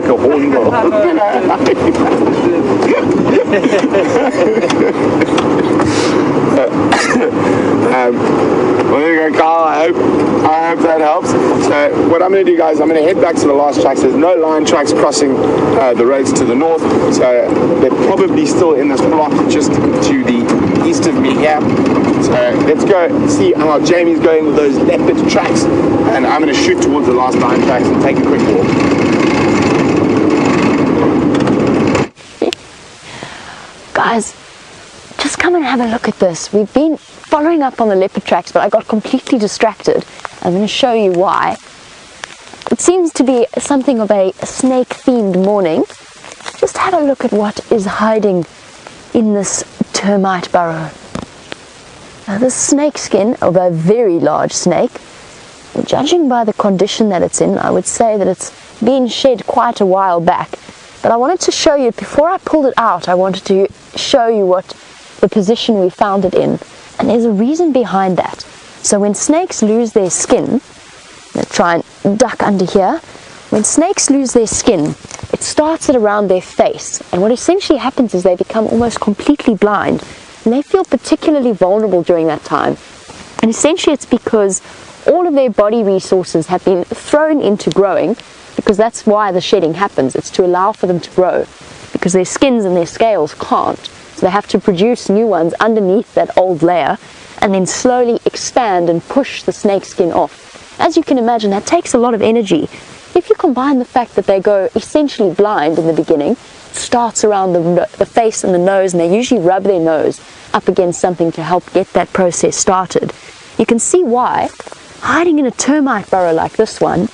like a hornbill. Well, there you go, Carl. I hope that helps. So what I'm going to do, guys, I'm going to head back to the last tracks. There's no line tracks crossing the roads to the north, so they're probably still in this block just to the east of me here. So let's go see how Jamie's going with those leopard tracks, and I'm going to shoot towards the last line tracks and take a quick walk. Guys, just come and have a look at this. We've been following up on the leopard tracks, but I got completely distracted. I'm going to show you why. It seems to be something of a snake-themed morning. Just have a look at what is hiding in this termite burrow. Now, this snake skin of a very large snake, judging by the condition that it's in, I would say that it's been shed quite a while back. But I wanted to show you, before I pulled it out, I wanted to show you what the position we found it in. And there's a reason behind that. So when snakes lose their skin, let's try and duck under here. When snakes lose their skin, it starts at around their face. And what essentially happens is they become almost completely blind. And they feel particularly vulnerable during that time. And essentially it's because all of their body resources have been thrown into growing, because that's why the shedding happens. It's to allow for them to grow, because their skins and their scales can't. So they have to produce new ones underneath that old layer and then slowly expand and push the snake skin off. As you can imagine, that takes a lot of energy. If you combine the fact that they go essentially blind in the beginning, it starts around the face and the nose, and they usually rub their nose up against something to help get that process started. You can see why hiding in a termite burrow like this one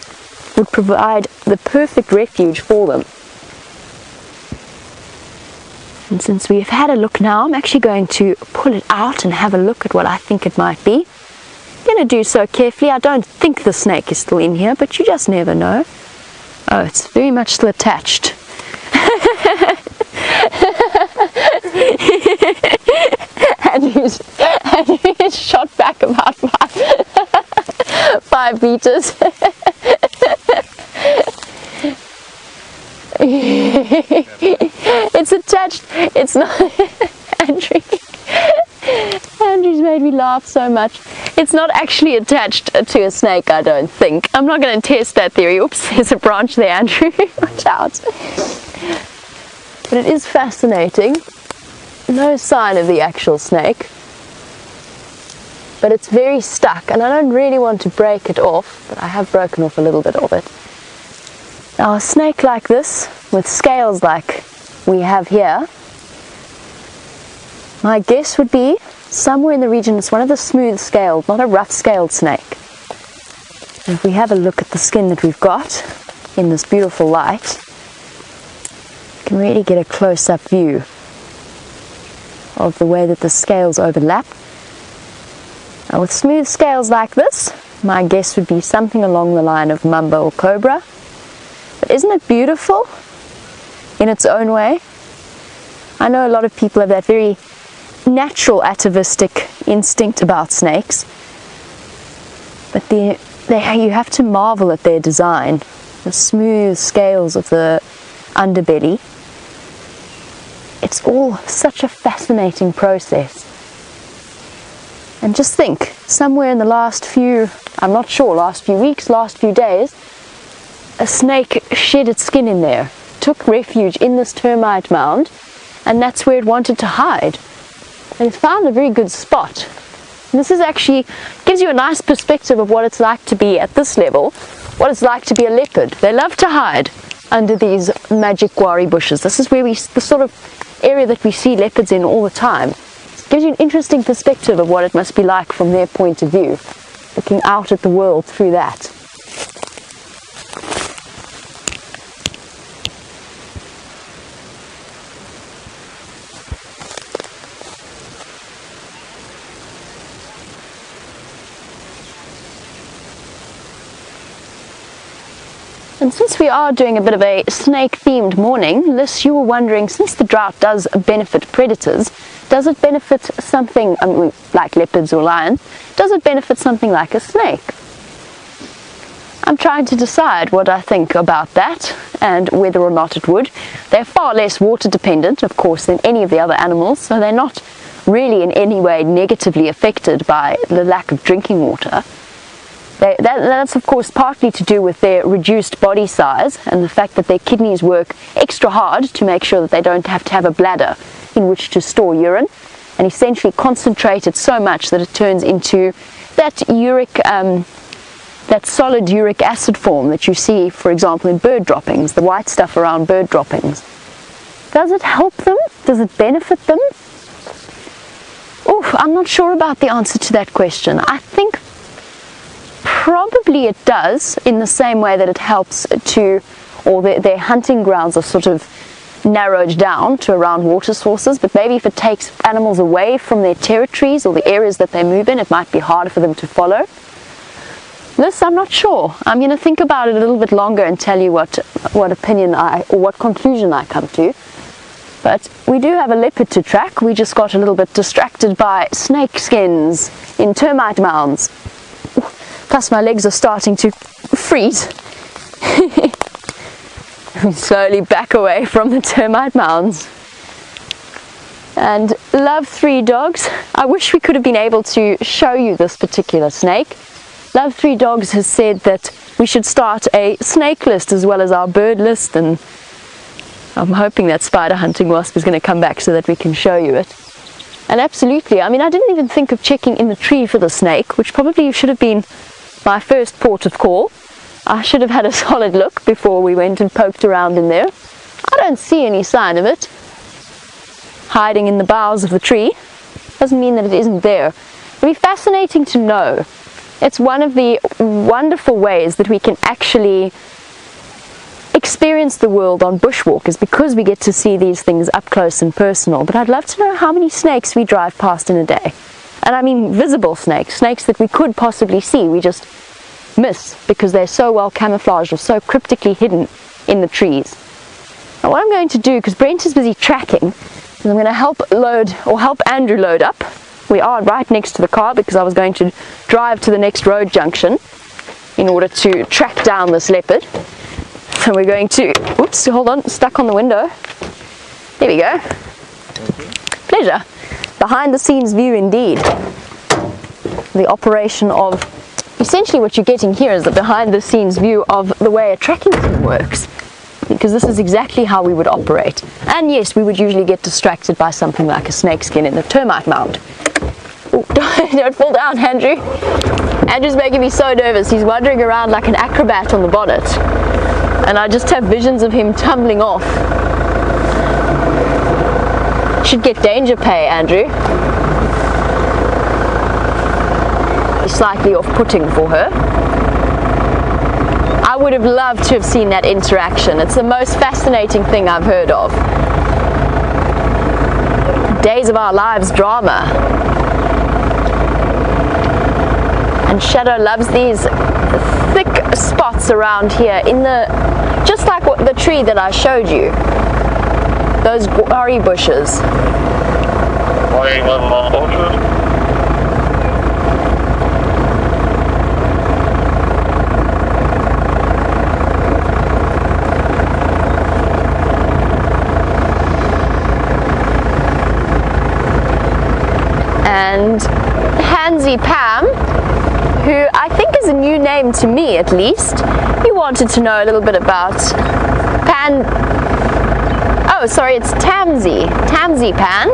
would provide the perfect refuge for them. And since we've had a look now, I'm actually going to pull it out and have a look at what I think it might be. I'm going to do so carefully. I don't think the snake is still in here, but you just never know. Oh, it's very much still attached. Andrew's shot back about 5 meters. It's attached. It's not. Andrew's made me laugh so much. It's not actually attached to a snake, I don't think. I'm not going to test that theory. Oops, there's a branch there, Andrew. Watch out. But it is fascinating. No sign of the actual snake. But it's very stuck, and I don't really want to break it off, but I have broken off a little bit of it. Now, a snake like this, with scales like we have here, my guess would be somewhere in the region. It's one of the smooth scaled, not a rough scaled snake. And if we have a look at the skin that we've got in this beautiful light, you can really get a close-up view of the way that the scales overlap. Now, with smooth scales like this, my guess would be something along the line of mamba or cobra. But isn't it beautiful in its own way? I know a lot of people have that very natural atavistic instinct about snakes, but you have to marvel at their design. The smooth scales of the underbelly. It's all such a fascinating process. And just think, somewhere in the last few, I'm not sure, last few weeks, last few days, a snake shed its skin in there, took refuge in this termite mound, and that's where it wanted to hide. And it's found a very good spot. And this is actually, gives you a nice perspective of what it's like to be at this level, what it's like to be a leopard. They love to hide under these magic guari bushes. This is where the sort of area that we see leopards in all the time. It gives you an interesting perspective of what it must be like from their point of view, looking out at the world through that. And since we are doing a bit of a snake-themed morning, Liz, you were wondering, since the drought does benefit predators, does it benefit something, like leopards or lions, does it benefit something like a snake? I'm trying to decide what I think about that and whether or not it would. They're far less water dependent, of course, than any of the other animals, so they're not really in any way negatively affected by the lack of drinking water. That's of course partly to do with their reduced body size and the fact that their kidneys work extra hard to make sure that they don't have to have a bladder in which to store urine, and essentially concentrate it so much that it turns into that that solid uric acid form that you see, for example, in bird droppings, the white stuff around bird droppings. Does it help them? Does it benefit them? Oh, I'm not sure about the answer to that question. I think probably it does, in the same way that it helps to, or their hunting grounds are sort of narrowed down to around water sources, but maybe if it takes animals away from their territories or the areas that they move in, it might be harder for them to follow. This, I'm not sure. I'm going to think about it a little bit longer and tell you what opinion or what conclusion I come to. But we do have a leopard to track. We just got a little bit distracted by snake skins in termite mounds. Plus my legs are starting to freeze. Slowly back away from the termite mounds. And Love 3 Dogs, I wish we could have been able to show you this particular snake. Love 3 Dogs has said that we should start a snake list as well as our bird list, and I'm hoping that spider hunting wasp is going to come back so that we can show you it. And absolutely, I mean, I didn't even think of checking in the tree for the snake, which probably should have been my first port of call. I should have had a solid look before we went and poked around in there. I don't see any sign of it hiding in the boughs of the tree. Doesn't mean that it isn't there. It'll be fascinating to know. It's one of the wonderful ways that we can actually experience the world on bushwalk, is because we get to see these things up close and personal. But I'd love to know how many snakes we drive past in a day. And I mean visible snakes, snakes that we could possibly see, we just miss because they're so well camouflaged or so cryptically hidden in the trees. Now what I'm going to do, because Brent is busy tracking, is I'm going to help Andrew load up. We are right next to the car because I was going to drive to the next road junction in order to track down this leopard. So we're going to, oops, hold on, stuck on the window. There we go. Pleasure. Behind the scenes view indeed. The operation of, essentially what you're getting here is the behind the scenes view of the way a tracking team works. Because this is exactly how we would operate. And yes, we would usually get distracted by something like a snakeskin in the termite mound. Ooh, don't fall down, Andrew. Andrew's making me so nervous. He's wandering around like an acrobat on the bonnet. And I just have visions of him tumbling off. Should get danger pay, Andrew. He's slightly off-putting for her. I would have loved to have seen that interaction. It's the most fascinating thing I've heard of. Days of Our Lives drama. And Shadow loves these thick spots around here in the, just like the tree that I showed you. Those guarri bushes. And Hansie Pam, who I think is a new name to me at least, you wanted to know a little bit about it's Tamsie Pan.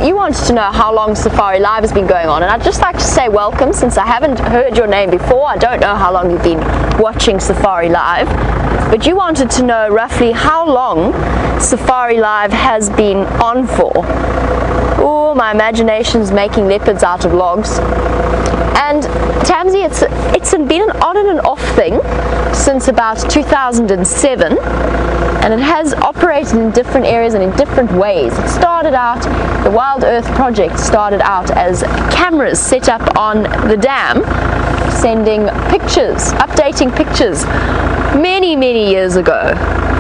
You wanted to know how long Safari Live has been going on, and I'd just like to say welcome, since I haven't heard your name before. I don't know how long you've been watching Safari Live, but you wanted to know roughly how long Safari Live has been on for. Oh, my imagination's making leopards out of logs. And Tamsie, it's been an on and an off thing since about 2007, and it has operated in different areas and in different ways. It started out, the Wild Earth project started out as cameras set up on the dam, sending pictures, updating pictures, many years ago.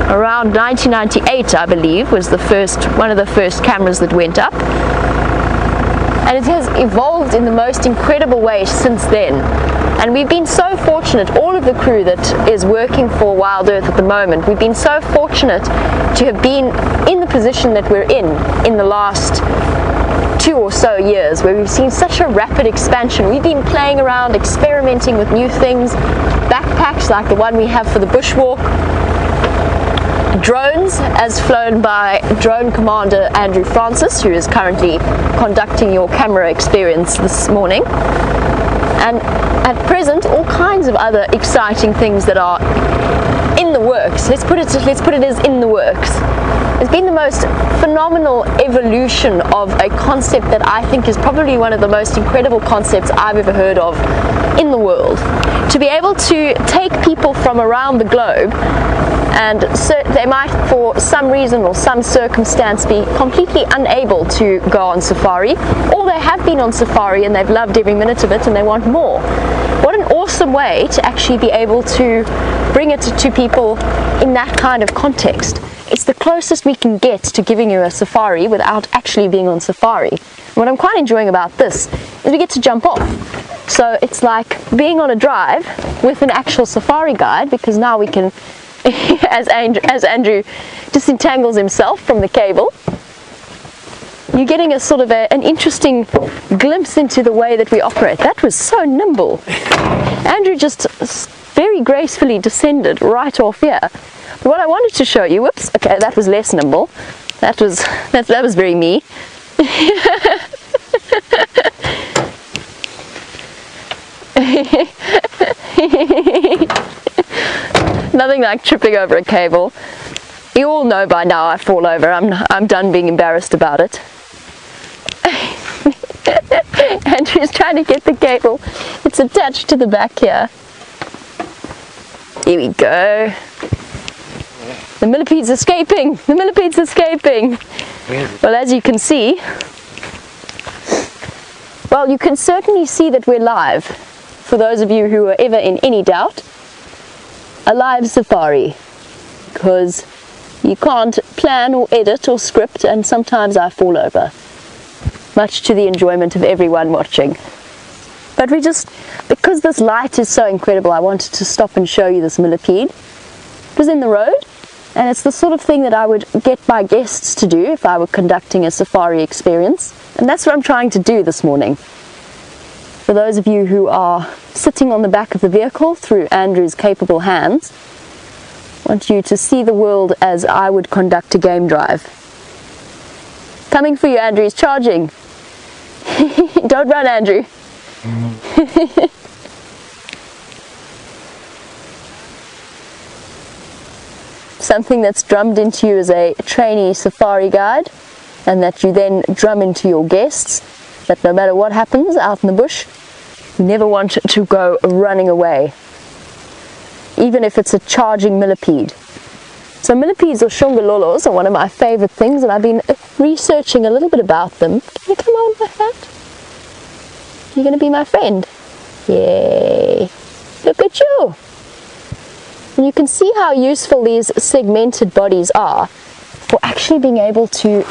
Around 1998, I believe, was one of the first cameras that went up. and it has evolved in the most incredible way since then. And we've been so fortunate, all of the crew that is working for Wild Earth at the moment, we've been so fortunate to have been in the position that we're in the last 2 or so years, where we've seen such a rapid expansion. We've been playing around, experimenting with new things, backpacks like the one we have for the bushwalk, drones as flown by drone commander Andrew Francis, who is currently conducting your camera experience this morning, and at present all kinds of other exciting things that are in the works. Let's put it as in the works. It's been the most phenomenal evolution of a concept that I think is probably one of the most incredible concepts I've ever heard of in the world. To be able to take people from around the globe, and so they might for some reason or some circumstance be completely unable to go on safari, or they have been on safari and they've loved every minute of it and they want more. What an awesome way to actually be able to bring it to people in that kind of context. It's the closest we can get to giving you a safari without actually being on safari. And what I'm quite enjoying about this is we get to jump off. So it's like being on a drive with an actual safari guide, because now we can, as Andrew disentangles himself from the cable, you're getting a sort of an interesting glimpse into the way that we operate. That was so nimble. Andrew just very gracefully descended right off here. But what I wanted to show you, whoops, okay, that was less nimble. That was very me. Nothing like tripping over a cable. You all know by now I fall over. I'm done being embarrassed about it. Andrew's trying to get the cable. It's attached to the back here. Here we go. The millipede's escaping! The millipede's escaping! Well, as you can see, well, you can certainly see that we're live. For those of you who are ever in any doubt, a live safari. Because you can't plan or edit or script, and sometimes I fall over. Much to the enjoyment of everyone watching. But because this light is so incredible, I wanted to stop and show you this millipede. It was in the road, and it's the sort of thing that I would get my guests to do if I were conducting a safari experience. And that's what I'm trying to do this morning. For those of you who are sitting on the back of the vehicle through Andrew's capable hands, I want you to see the world as I would conduct a game drive. Coming for you, Andrew, he's charging. Don't run, Andrew. Something that's drummed into you as a trainee safari guide, and that you then drum into your guests, that no matter what happens out in the bush, you never want to go running away, even if it's a charging millipede. So millipedes or shongololos are one of my favorite things, and I've been researching a little bit about them. Can you come on with my hat? You're going to be my friend. Yay! Look at you! And you can see how useful these segmented bodies are for actually being able to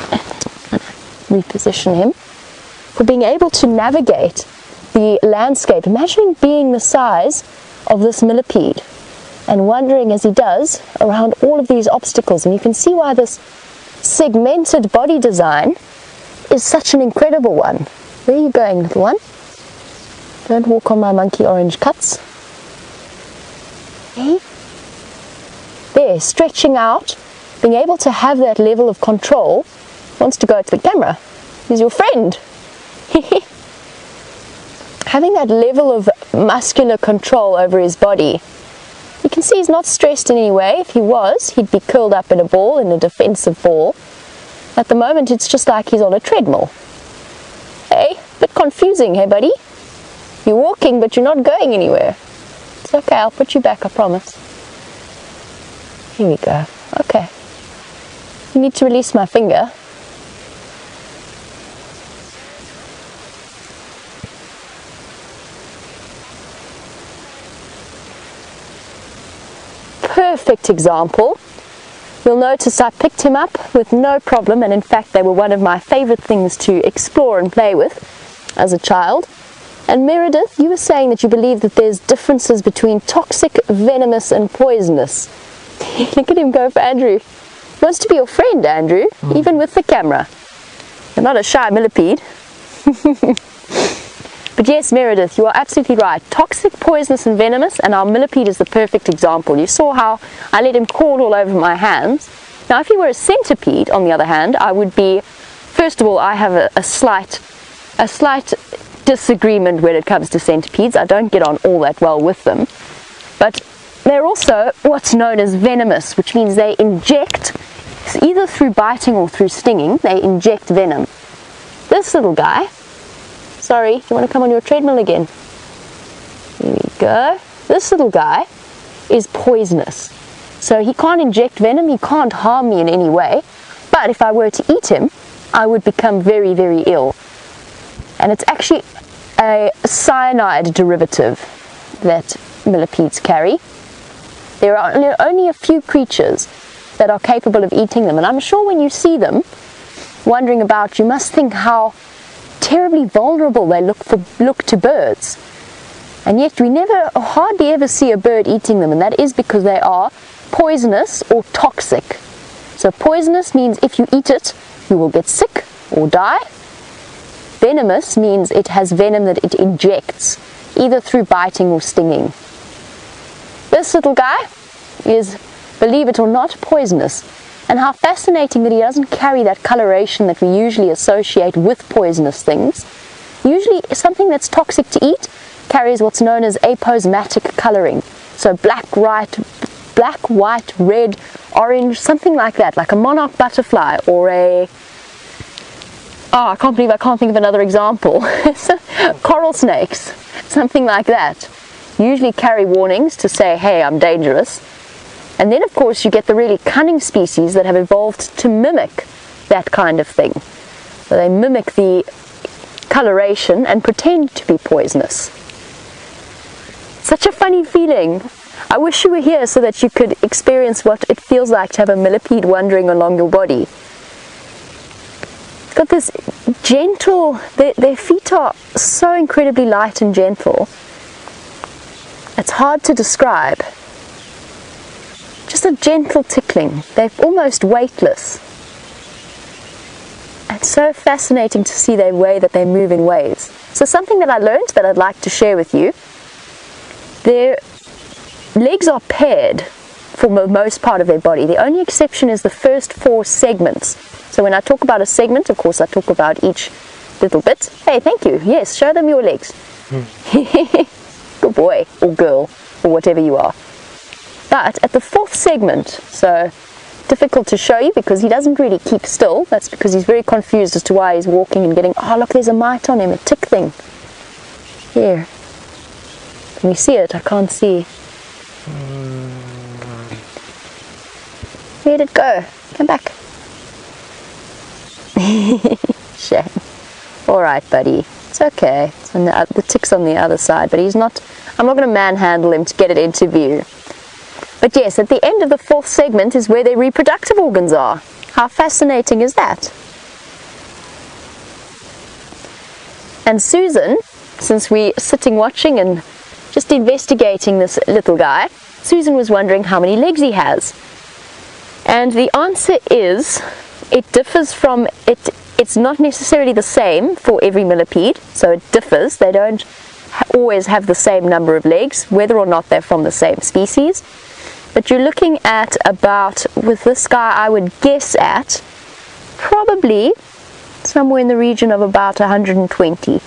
reposition him, for being able to navigate the landscape. Imagine being the size of this millipede and wandering as he does around all of these obstacles. And you can see why this segmented body design is such an incredible one. Where are you going, little one? Don't walk on my monkey orange cuts. Okay. There, stretching out, being able to have that level of control. Wants to go to the camera. He's your friend. Having that level of muscular control over his body. You can see he's not stressed in any way. If he was, he'd be curled up in a ball, in a defensive ball. At the moment, it's just like he's on a treadmill. Hey, bit confusing, hey buddy? You're walking, but you're not going anywhere. It's okay, I'll put you back, I promise. Here we go. Okay. You need to release my finger. Perfect example. You'll notice I picked him up with no problem, and in fact they were one of my favorite things to explore and play with. as a child. And Meredith, you were saying that you believe that there's differences between toxic, venomous, and poisonous. Look at him go for Andrew. He wants to be your friend, Andrew, even with the camera. You're not a shy millipede. But yes, Meredith, you are absolutely right. Toxic, poisonous, and venomous, and our millipede is the perfect example. You saw how I let him crawl all over my hands. Now, if he were a centipede, on the other hand, I would be, first of all, I have a slight disagreement when it comes to centipedes. I don't get on all that well with them. But they're also what's known as venomous, which means they inject, either through biting or through stinging, they inject venom. This little guy, sorry, you want to come on your treadmill again? Here we go. This little guy is poisonous. So he can't inject venom, he can't harm me in any way. But if I were to eat him, I would become very, very ill. And it's actually a cyanide derivative that millipedes carry. There are only a few creatures that are capable of eating them. And I'm sure when you see them wandering about, you must think how terribly vulnerable they look to birds. And yet we hardly ever see a bird eating them, and that is because they are poisonous or toxic. So poisonous means if you eat it, you will get sick or die. Venomous means it has venom that it injects, either through biting or stinging. This little guy is, believe it or not, poisonous. And how fascinating that he doesn't carry that coloration that we usually associate with poisonous things. Usually something that's toxic to eat carries what's known as aposematic coloring. So black, white, red, orange, something like that, like a monarch butterfly or a... Oh, I can't believe I can't think of another example. Coral snakes, something like that. Usually carry warnings to say, hey, I'm dangerous. And then, of course, you get the really cunning species that have evolved to mimic that kind of thing. So they mimic the coloration and pretend to be poisonous. Such a funny feeling. I wish you were here so that you could experience what it feels like to have a millipede wandering along your body. It's got this gentle, their feet are so incredibly light and gentle. It's hard to describe. Just a gentle tickling. They're almost weightless. It's so fascinating to see the way that they move in waves. So something that I learned that I'd like to share with you, their legs are paired for the most part of their body. The only exception is the first 4 segments. So when I talk about a segment, of course I talk about each little bit. Hey, thank you. Yes, show them your legs. Good boy or girl or whatever you are. But at the 4th segment, so difficult to show you because he doesn't really keep still. That's because he's very confused as to why he's walking and getting, oh look, there's a mite on him, a tick thing. Here. Can you see it? I can't see. Where'd it go? Come back. Shame. Alright, buddy. It's okay. It's on the tick's on the other side, but he's not, I'm not going to manhandle him to get it into view. But yes, at the end of the 4th segment is where their reproductive organs are. How fascinating is that? And Susan, since we're sitting watching and just investigating this little guy, Susan was wondering how many legs he has. And the answer is, it differs from, it's not necessarily the same for every millipede, so it differs. They don't always have the same number of legs, whether or not they're from the same species. But you're looking at about, with this guy, I would guess at probably somewhere in the region of about 120.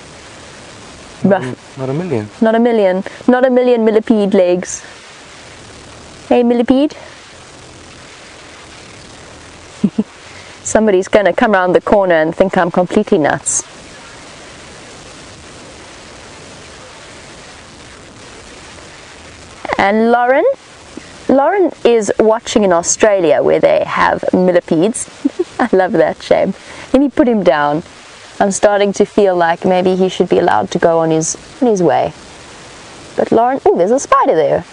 Rough. Not a million. Not a million. Not a million millipede legs. Hey, millipede. Somebody's going to come around the corner and think I'm completely nuts. And Lauren is watching in Australia where they have millipedes. I love that, shame. Let me put him down. I'm starting to feel like maybe he should be allowed to go on his way. But Lauren, oh, there's a spider there.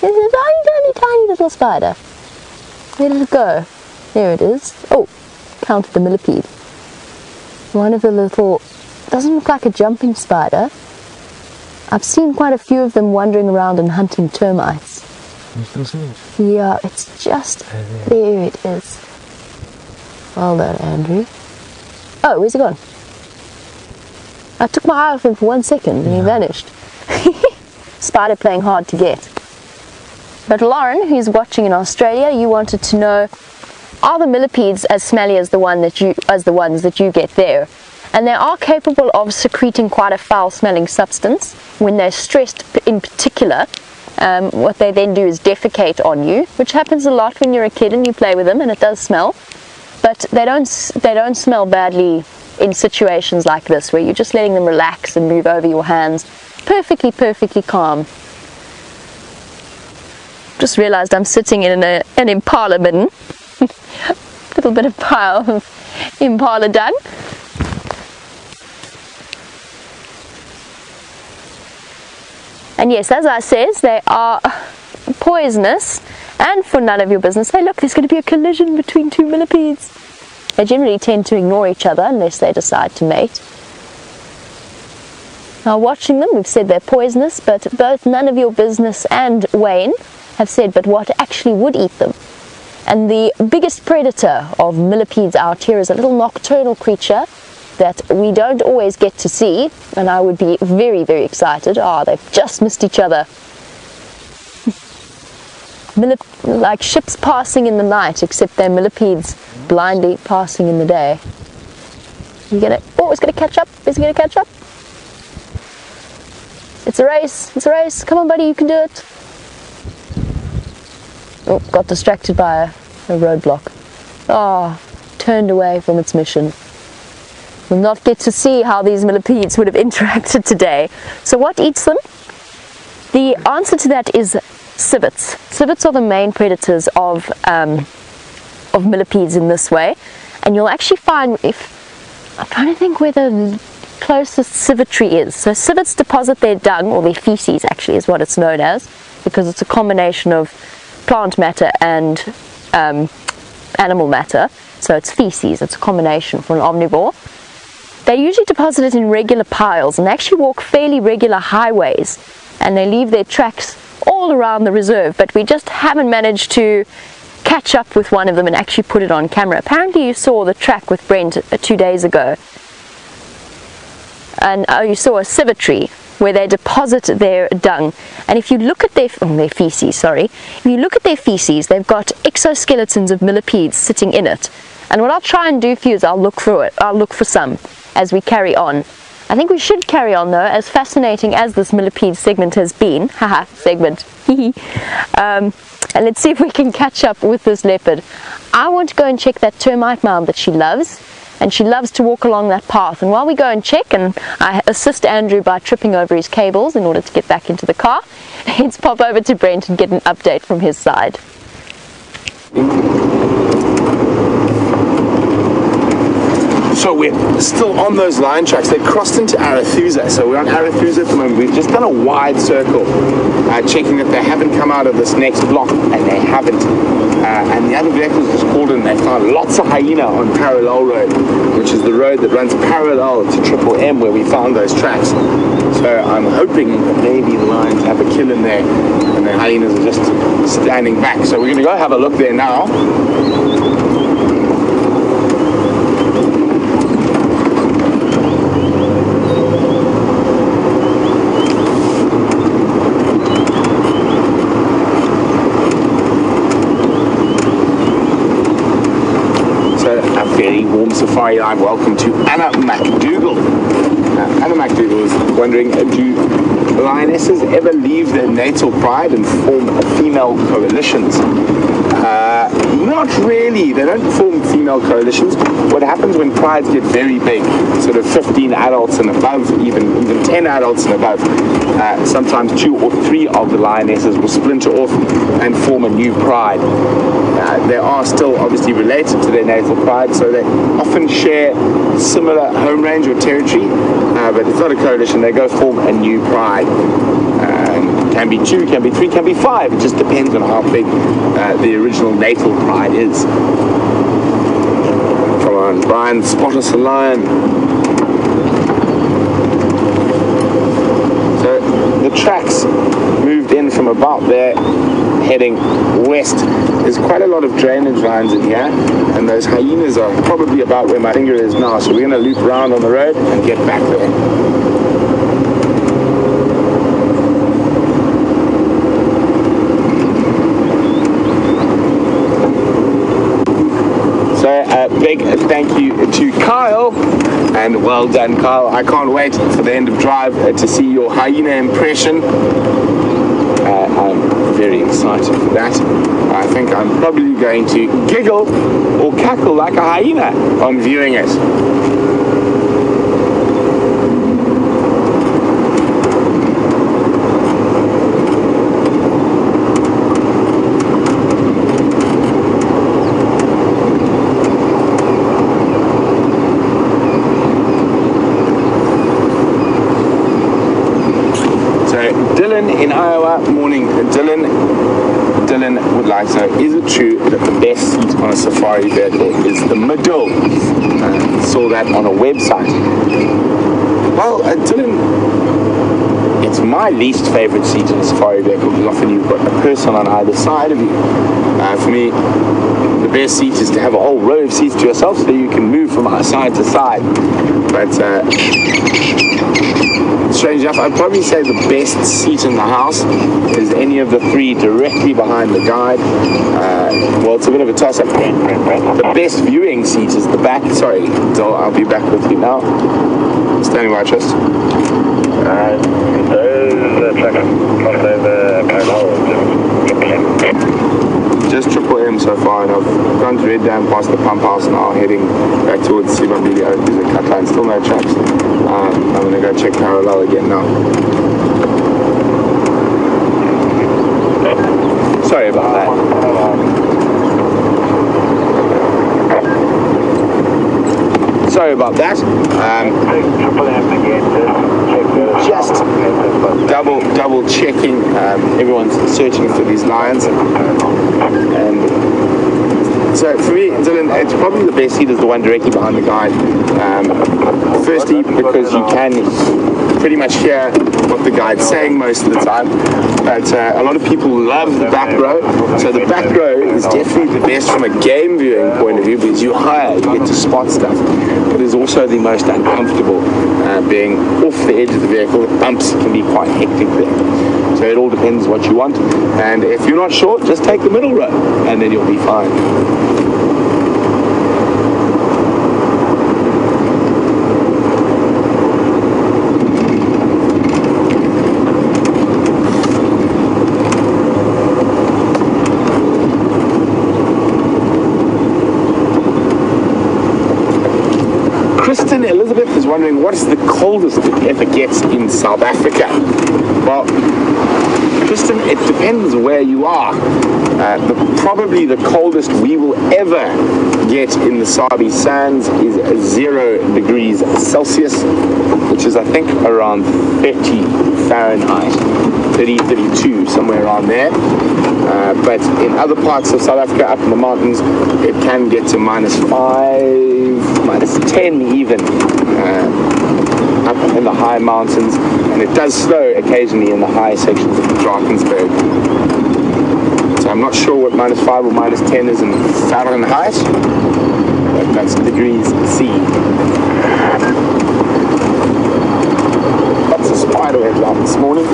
There's a tiny, tiny little spider. Where did it go? There it is. Oh, counted the millipede. One of the little doesn't look like a jumping spider. I've seen quite a few of them wandering around and hunting termites. You still see it? Yeah, it's just there it is. Well done, Andrew. Oh, where's he gone? I took my eye off him for 1 second and he vanished. Spider playing hard to get. But Lauren, who's watching in Australia, you wanted to know, are the millipedes as smelly as the ones that you get there? And they are capable of secreting quite a foul-smelling substance when they're stressed in particular. What they then do is defecate on you, which happens a lot when you're a kid and you play with them, and it does smell. But they don't smell badly in situations like this, where you're just letting them relax and move over your hands. Perfectly calm. Just realized I'm sitting in an impala bin. Little bit of pile of impala dung. And yes, as I says, they are poisonous and for none of your business. Hey look, there's going to be a collision between two millipedes. They generally tend to ignore each other unless they decide to mate. Now watching them, we've said they're poisonous, but both none of your business and Wayne have said but what actually would eat them. And the biggest predator of millipedes out here is a little nocturnal creature that we don't always get to see, and I would be very excited. They've just missed each other. Like ships passing in the night, except they're millipedes blindly passing in the day. It's gonna catch up. Is he gonna catch up? It's a race. Come on, buddy, you can do it. Oh, got distracted by a roadblock. Turned away from its mission. We'll not get to see how these millipedes would have interacted today. So what eats them? The answer to that is civets. Civets are the main predators of millipedes in this way. And you'll actually find, I'm trying to think where the closest civetry is. So civets deposit their dung, or their feces actually is what it's known as, because it's a combination of plant matter and animal matter. So it's feces, it's a combination for an omnivore. They usually deposit it in regular piles and actually walk fairly regular highways, and they leave their tracks all around the reserve, but we just haven't managed to catch up with one of them and actually put it on camera. Apparently you saw the track with Brent 2 days ago, and you saw a civetry where they deposit their dung. And if you look at their feces, sorry, if you look at their feces, they've got exoskeletons of millipedes sitting in it. And what I'll try and do for you is I'll look for some as we carry on. I think we should carry on though, as fascinating as this millipede segment has been. Haha, segment. And let's see if we can catch up with this leopard. I want to go and check that termite mound that she loves, and she loves to walk along that path. And while we go and check, and I assist Andrew by tripping over his cables in order to get back into the car, let's pop over to Brent and get an update from his side. So we're still on those lion tracks. They crossed into Arathusa. So we're on Arathusa at the moment. We've just done a wide circle, checking that they haven't come out of this next block, and they haven't. And the other vehicles just called in. They found lots of hyena on Parallel Road, which is the road that runs parallel to Triple M, where we found those tracks. So I'm hoping that maybe the lions have a kill in there, and the hyenas are just standing back. So we're going to go have a look there now. Safari Live, welcome to Anna MacDougall. Anna MacDougall is wondering, do lionesses ever leave their natal pride and form female coalitions? Not really. They don't form female coalitions. What happens when prides get very big, sort of 15 adults and above, even 10 adults and above, sometimes 2 or 3 of the lionesses will splinter off and form a new pride. They are still obviously related to their natal pride, so they often share similar home range or territory, but it's not a coalition. They go form a new pride. Can be 2, can be 3, can be 5. It just depends on how big the original natal pride is. Come on, Brian, spot us a lion. about there, heading west. There's quite a lot of drainage lines in here, and those hyenas are probably about where my finger is now, so we're going to loop around on the road and get back there. Big thank you to Kyle, and well done, Kyle. I can't wait for the end of drive to see your hyena impression. I'm very excited for that. I think I'm probably going to giggle or cackle like a hyena on viewing it. In Iowa, morning, Dylan would like to know, is it true that the best seat on a safari vehicle is the middle? Saw that on a website. Well, Dylan, it's my least favorite seat in a safari vehicle because often you've got a person on either side of you. For me, the best seat is to have a whole row of seats to yourself so you can move from side to side. But strange enough, I'd probably say the best seat in the house is any of the three directly behind the guide. Well, it's a bit of a toss-up. The best viewing seat is the back. Sorry, Dol, I'll be back with you now. Standing by, Trist. Just Triple M so far, and I've gone to Red Dam past the pump house now, heading back towards Sibambili. There's a cut line, still no tracks. I'm going to go check parallel again now. Sorry about that. Sorry about that. Just double checking. Everyone's searching for these lines. And so for me, Dylan, it's probably the best seat is the one directly behind the guide. Firstly, because you can pretty much hear what the guide's saying most of the time. But a lot of people love the back row. So the back row is definitely the best from a game viewing point of view because you're higher, you get to spot stuff. But it's also the most uncomfortable, being off the edge of the vehicle. The bumps can be quite hectic there. So it all depends what you want. And if you're not sure, just take the middle row and then you'll be fine. Kristen Elizabeth is wondering what is the coldest it ever gets in South Africa. Well, Kristen, it depends where you are. Probably the coldest we will ever get in the Sabi Sands is 0 degrees Celsius, which is I think around 30 Fahrenheit, 32, somewhere around there. But in other parts of South Africa, up in the mountains, it can get to -5, -10 even, up in the high mountains, and it does snow occasionally in the high sections of the Drakensberg. So I'm not sure what -5 or -10 is in Fahrenheit, but that's degrees C. Lots of spider webs out this morning.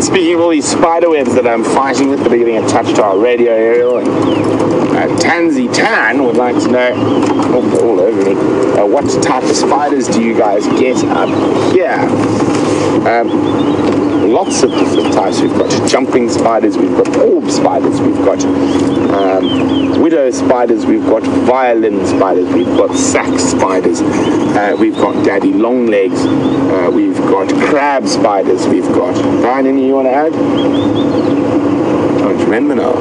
Speaking of all these spider webs that I'm fighting with, that are getting attached to our radio aerial, and Tansy Tan would like to know, all over me, what type of spiders do you guys get up here? Lots of different types. We've got jumping spiders, we've got orb spiders, we've got widow spiders, we've got violin spiders, we've got sack spiders, we've got daddy long legs, we've got crab spiders, we've got... Brian, any you want to add? I don't remember now.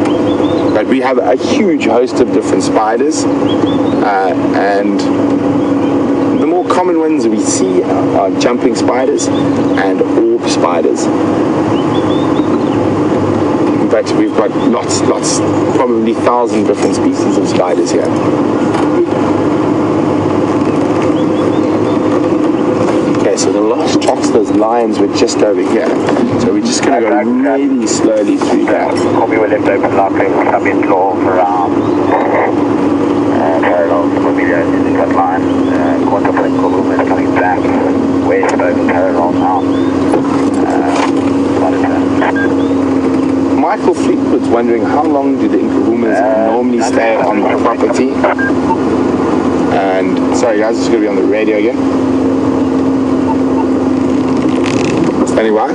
But we have a huge host of different spiders, and the more common ones we see are jumping spiders and orb spiders. In fact, we've got lots, probably 1,000 different species of spiders here. Okay, so the last tracks, those lions were just over here. So we're just going to go really slowly through here. Copy with left open locking, come in floor around parallel to Familia in the cut line. Quarter for Nkuhuma is coming back, west open parallel now. Michael Fleetwood's wondering how long do the Nkuhumas normally stay on the property? And sorry guys, it's going to be on the radio again. Standing by.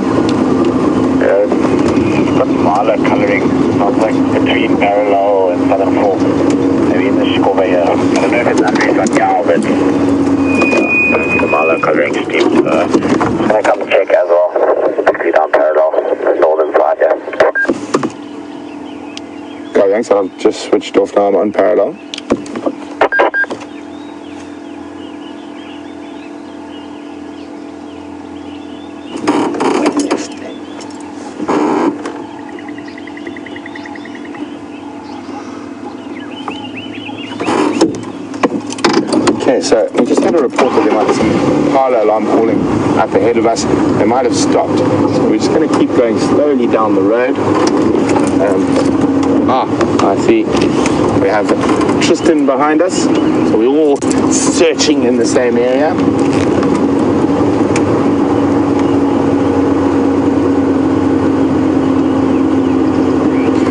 Got Marla colouring, sounds like between parallel and southern fork. Maybe in the Shkova here. I don't know if it's underneath right now, but the Marla colouring steam. Just going to come check as well. Quickly down parallel, the northern side here. Go, thanks. I've just switched off now. I'm on parallel. Okay, so we just had a report that there might be some parlor alarm calling at the head of us. They might have stopped. So we're just going to keep going slowly down the road. I see. We have Tristan behind us. So we're all searching in the same area.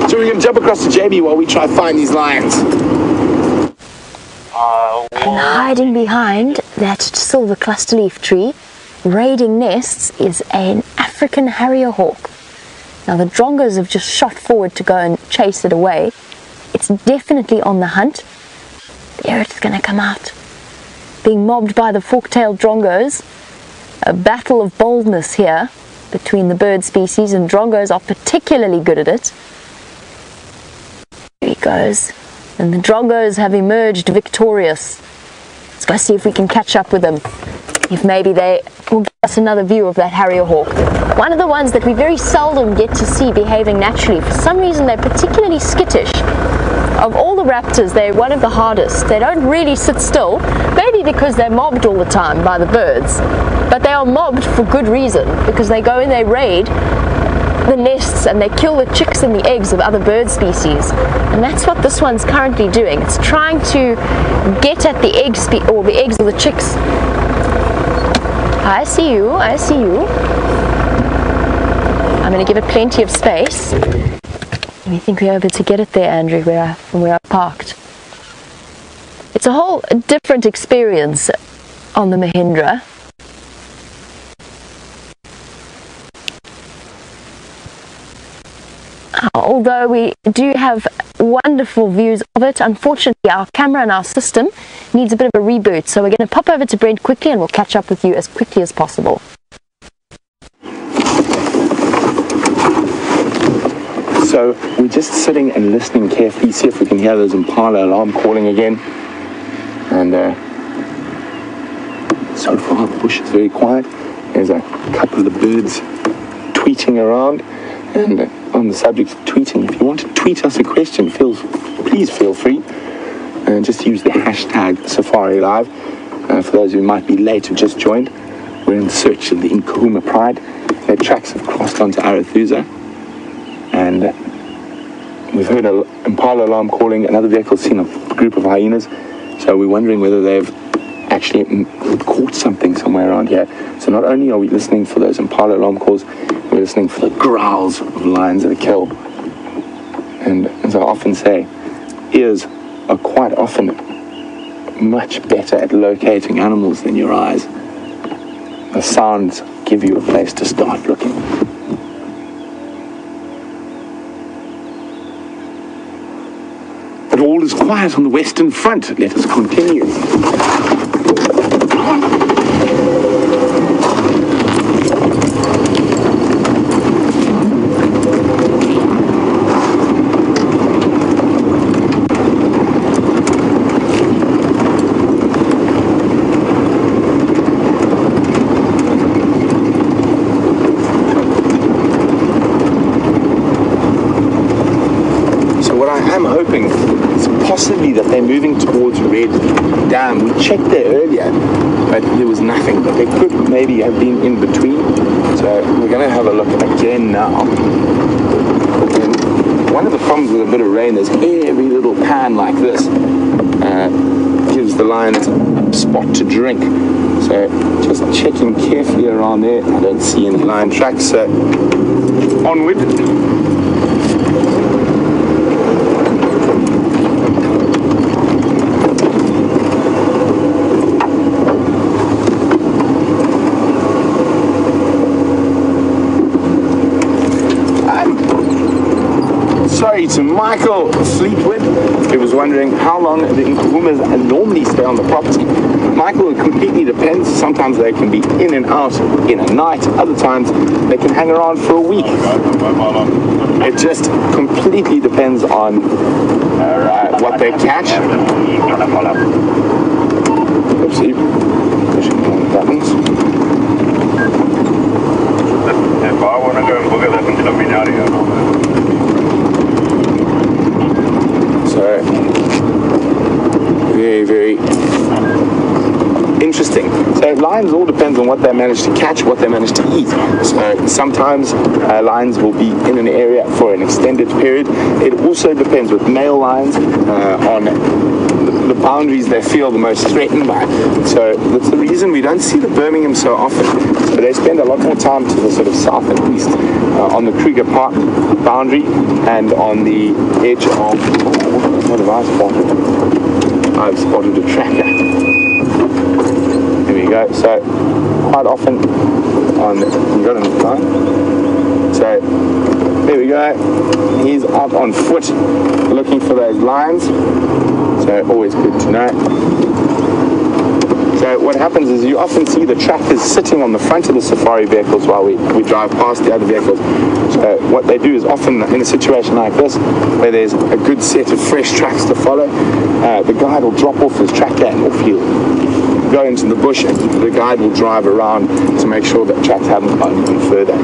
So we're going to jump across to JB while we try to find these lions. And hiding behind that silver cluster leaf tree, raiding nests, is an African harrier hawk. Now the drongos have just shot forward to go and chase it away. It's definitely on the hunt. There it's going to come out. Being mobbed by the fork-tailed drongos. A battle of boldness here between the bird species, and drongos are particularly good at it. Here he goes. And the drongos have emerged victorious. Let's go see if we can catch up with them. If maybe they will give us another view of that harrier hawk. One of the ones that we very seldom get to see behaving naturally. For some reason they're particularly skittish. Of all the raptors, they're one of the hardest. They don't really sit still, maybe because they're mobbed all the time by the birds. But they are mobbed for good reason, because they go and they raid the nests and they kill the chicks and the eggs of other bird species. And that's what this one's currently doing. It's trying to get at the eggs or the eggs of the chicks. I see you, I see you. I'm going to give it plenty of space. We think we're able to get it there, Andrew, from where I parked. It's a whole different experience on the Mahindra. Although we do have wonderful views of it, unfortunately our camera and our system needs a bit of a reboot. So we're going to pop over to Brent quickly and we'll catch up with you as quickly as possible. So we're just sitting and listening carefully, see if we can hear those impala alarm calling again. And so far the bush is very quiet. There's a couple of birds tweeting around. And on the subject of tweeting, if you want to tweet us a question, please feel free. Just use the hashtag Safari Live. For those who might be late or just joined, we're in search of the Nkuhuma Pride. Their tracks have crossed onto Arathusa. And we've heard an impala alarm calling. Another vehicle's seen a group of hyenas. So we're wondering whether they've actually caught something somewhere around here. So not only are we listening for those impala alarm calls, we're listening for the growls of lions that are killed. And as I often say, ears are quite often much better at locating animals than your eyes. The sounds give you a place to start looking. But all is quiet on the Western Front. Let us continue. possibly that they're moving towards Red Dam. We checked there earlier, but there was nothing. But they could maybe have been in between. So we're going to have a look again now. And one of the problems with a bit of rain is every little pan like this gives the lions a spot to drink. So just checking carefully around there. I don't see any lion tracks. So onward. Sorry to Michael Fleetwood, who was wondering how long the Nkuhumas normally stay on the property. Michael, it completely depends. Sometimes they can be in and out in a night. Other times they can hang around for a week. It just completely depends on what they catch. Oopsie. Pushing all the buttons. If I want to go and look at that and come in out here. So, very, very interesting. So lions all depends on what they manage to catch, what they manage to eat. So sometimes lions will be in an area for an extended period. It also depends with male lions on the boundaries they feel the most threatened by. So that's the reason we don't see the Birmingham so often. So they spend a lot more time to the sort of south and east on the Kruger Park boundary and on the edge of, what have I spotted? I've spotted a tracker. There we go. So quite often on, you got him line. So there we go. He's out on foot looking for those lions. So always good to know. So what happens is you often see the trackers sitting on the front of the safari vehicles while we drive past the other vehicles. So what they do is often in a situation like this, where there's a good set of fresh tracks to follow, the guide will drop off his tracker and off he'll go into the bush, and the guide will drive around to make sure that tracks haven't gone even further.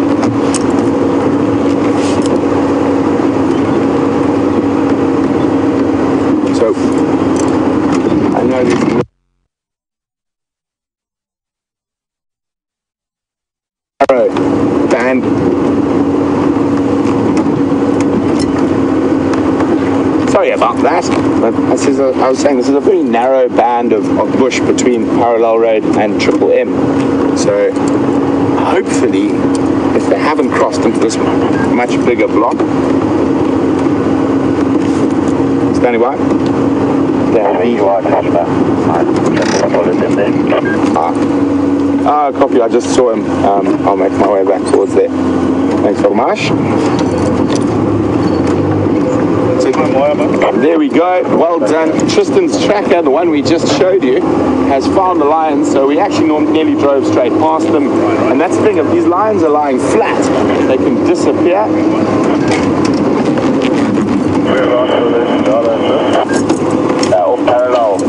So I know this band. Sorry about that. But I was saying this is a very narrow band of bush between Parallel Road and Triple M. So hopefully, if they haven't crossed into this much bigger block, standing by. There you are, copy. I just saw him. I'll make my way back towards there. Thanks very much. There we go. Well done. Tristan's tracker, the one we just showed you, has found the lions. So we actually nearly drove straight past them. And that's the thing, if these lions are lying flat, they can disappear. Off parallel.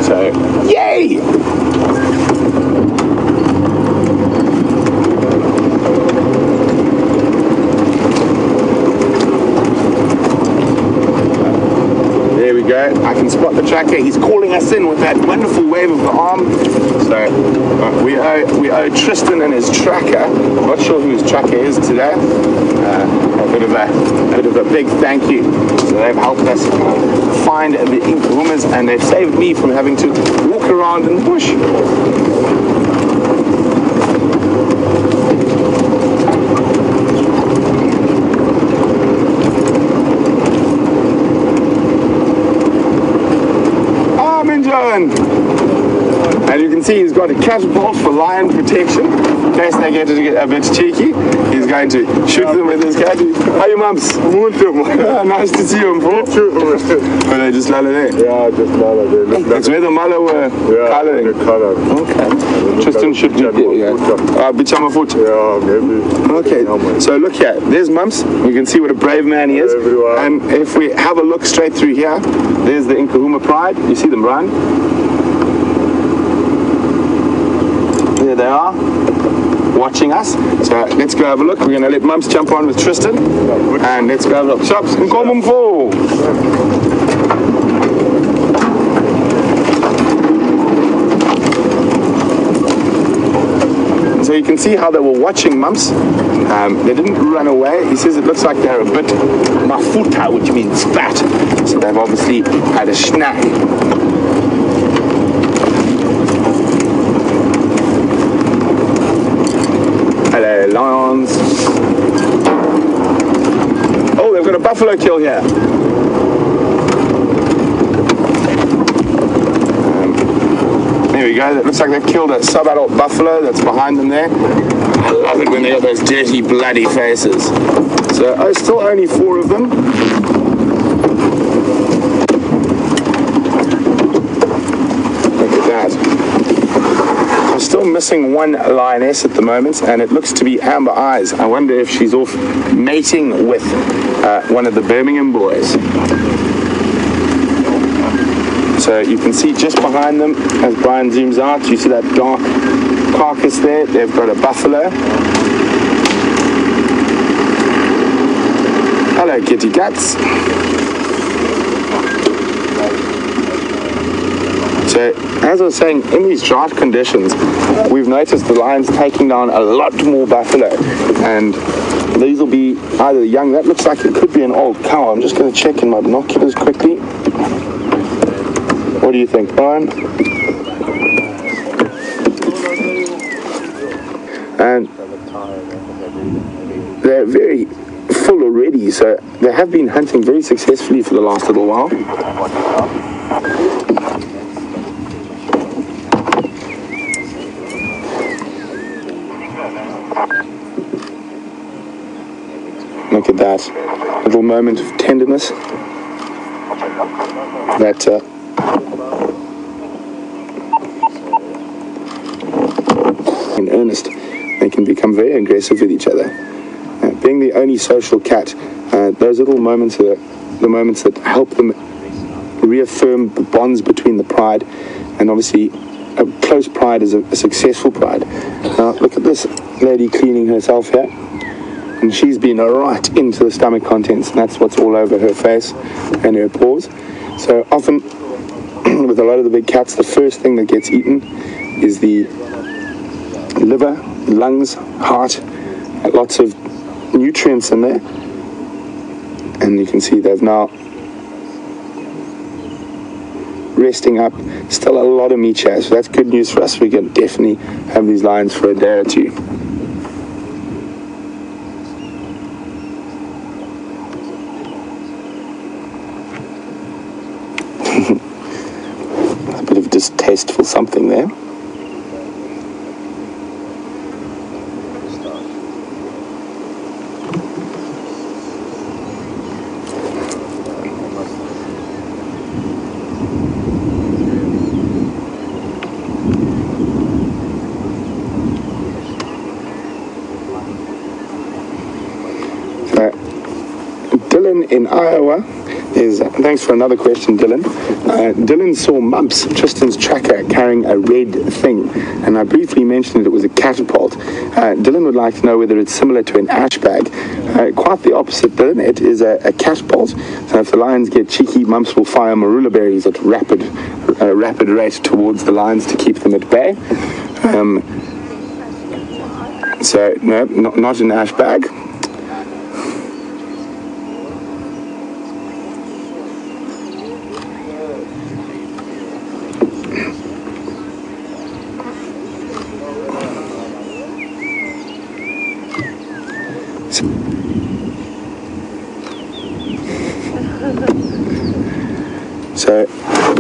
So, yay! There we go. I can spot the tracker. He's calling us in with that wonderful wave of the arm. So we owe Tristan and his tracker. I'm not sure who his tracker is today. A bit of a big thank you. So they've helped us find the Nkuhumas, and they've saved me from having to walk around in the bush. And you can see he's got a catapult for lion protection. In case they get a bit cheeky, he's going to shoot them with his catapult. How you mums? Nice to see you, bro. Were they just lala there? Yeah, just lala there. That's where the mala were colouring. Okay. Tristan should do it, yeah. Bichama foot. Yeah, maybe. Okay, so look here. There's Mumps. You can see what a brave man he is. Everyone. And if we have a look straight through here, there's the Nkuhuma Pride. You see them run. There they are. watching us. So let's go have a look. We're going to let Mumps jump on with Tristan, and let's go have a look. Shops, Nkuhuma So you can see how they were watching Mumps. They didn't run away. He says it looks like they're a bit mafuta, which means fat. So they've obviously had a snack. Hello, lions. Oh, they've got a buffalo kill here. There we go. It looks like they've killed a sub-adult buffalo that's behind them there. I love it when they got those dirty, bloody faces. So, still only 4 of them. Look at that. I'm still missing 1 lioness at the moment, and it looks to be Amber Eyes. I wonder if she's off mating with one of the Birmingham boys. So you can see just behind them, as Brian zooms out, you see that dark carcass there. They've got a buffalo. Hello, kitty cats. So, as I was saying, in these drought conditions, we've noticed the lions taking down a lot more buffalo. And these will be either young, that looks like it could be an old cow. I'm just going to check in my binoculars quickly. What do you think, Brian? And they're very full already, so they have been hunting very successfully for the last little while. Look at that little moment of tenderness. That in earnest, they can become very aggressive with each other. Being the only social cat, those little moments are the moments that help them reaffirm the bonds between the pride, and obviously a close pride is a successful pride. Now look at this lady cleaning herself here, and she's been right into the stomach contents, and that's what's all over her face and her paws. So often with a lot of the big cats, the first thing that gets eaten is the liver, lungs, heart, lots of nutrients in there. And you can see they've now resting up. Still a lot of meat here, so that's good news for us. We can definitely have these lions for a day or two. A bit of distasteful something there. Dylan in Iowa is, thanks for another question, Dylan. Dylan saw Mumps, Tristan's tracker, carrying a red thing, and I briefly mentioned it was a catapult. Dylan would like to know whether it's similar to an ash bag. Quite the opposite, Dylan. It is a catapult. So if the lions get cheeky, Mumps will fire marula berries at rapid rate towards the lions to keep them at bay. So no, not an ash bag. So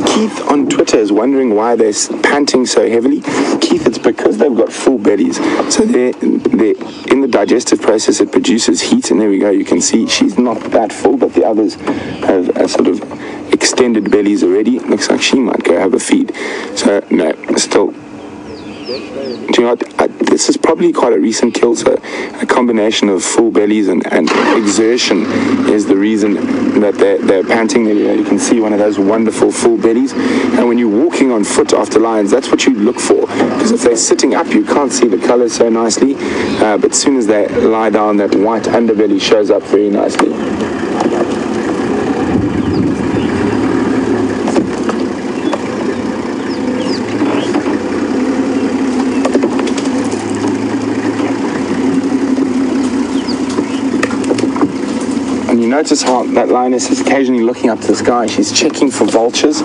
Keith on Twitter is wondering why they're panting so heavily. Keith, it's because they've got full bellies. So they're in the digestive process, it produces heat, and there we go. You can see she's not that full, but the others have a sort of extended bellies already. Looks like she might go have a feed. So no, still Do you know what? This is probably quite a recent kill, so a combination of full bellies and exertion is the reason that they're panting. You can see one of those wonderful full bellies, and when you're walking on foot after lions, that's what you look for, because if they're sitting up, you can't see the color so nicely, but as soon as they lie down, that white underbelly shows up very nicely. You notice how that lioness is occasionally looking up to the sky. She's checking for vultures.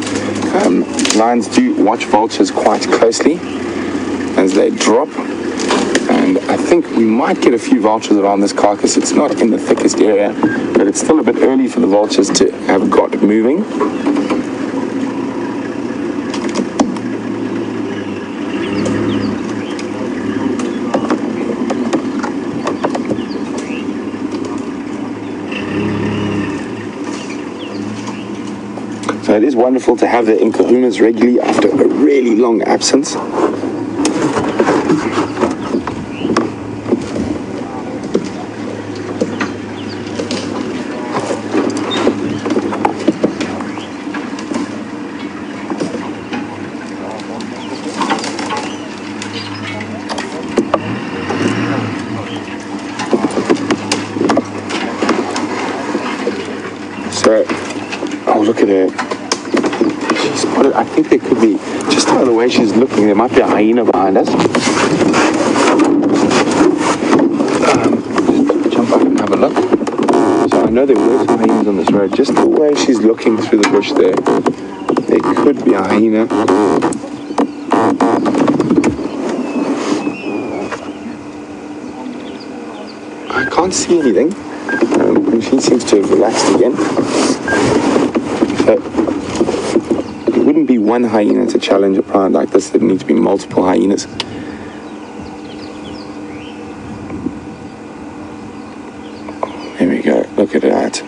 Lions do watch vultures quite closely as they drop. And I think we might get a few vultures around this carcass. It's not in the thickest area, but it's still a bit early for the vultures to have got moving. So it is wonderful to have the Nkuhumas regularly after a really long absence. So, oh, look at her. I think there could be, just by the way she's looking, there might be a hyena behind us. Jump up and have a look. So I know there were some hyenas on this road. Just the way she's looking through the bush there could be a hyena. I can't see anything. She seems to have relaxed again. So, it wouldn't be one hyena to challenge a plant like this. There need to be multiple hyenas. There we go. Look at that.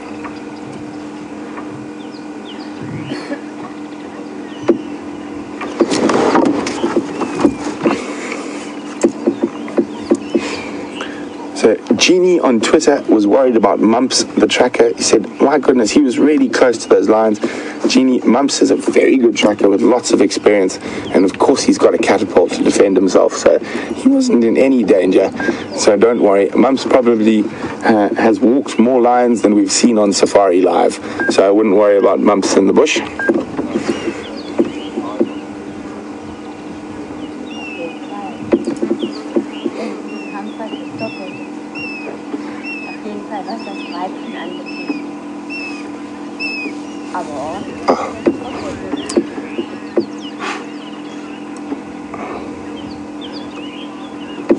So Genie on Twitter was worried about Mumps, the tracker. He said, my goodness, he was really close to those lions. Genie, Mumps is a very good tracker with lots of experience, and of course he's got a catapult to defend himself, so he wasn't in any danger. So don't worry. Mumps probably has walked more lions than we've seen on Safari Live, so I wouldn't worry about Mumps in the bush.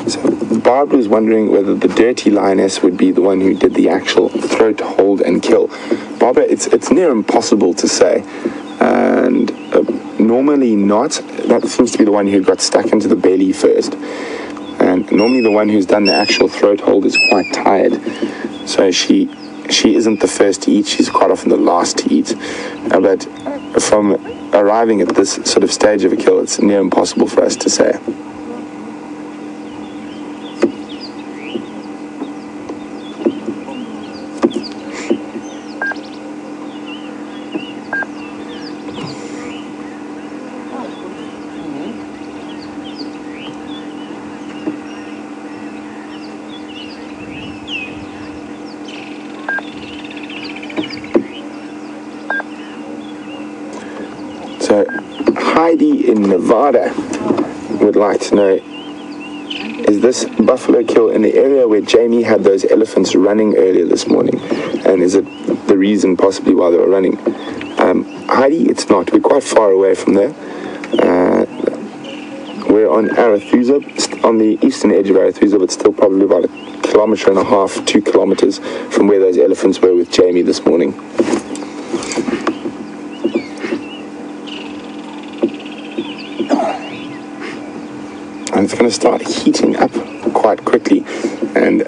So Barbara was wondering whether the dirty lioness would be the one who did the actual throat hold and kill. Barbara, it's near impossible to say, and normally not. That seems to be the one who got stuck into the belly first, and normally the one who's done the actual throat hold is quite tired, so she isn't the first to eat. She's quite often the last to eat, but from arriving at this sort of stage of a kill, it's near impossible for us to say. So Heidi in Nevada would like to know, is this buffalo kill in the area where Jamie had those elephants running earlier this morning? And is it the reason possibly why they were running? Heidi, it's not. We're quite far away from there. We're on Arathusa, on the eastern edge of Arathusa, but still probably about 1.5 kilometers, 2 kilometers from where those elephants were with Jamie this morning. And it's going to start heating up quite quickly, and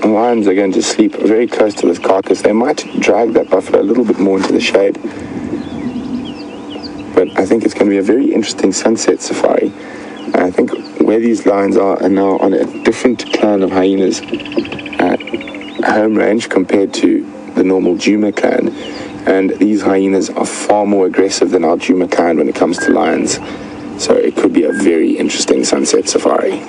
lions are going to sleep very close to this carcass. They might drag that buffalo a little bit more into the shade, but I think it's going to be a very interesting sunset safari. I think where these lines are now on a different clan of hyenas home range compared to the normal Djuma clan, and these hyenas are far more aggressive than our Djuma clan when it comes to lions, so it could be a very interesting sunset safari.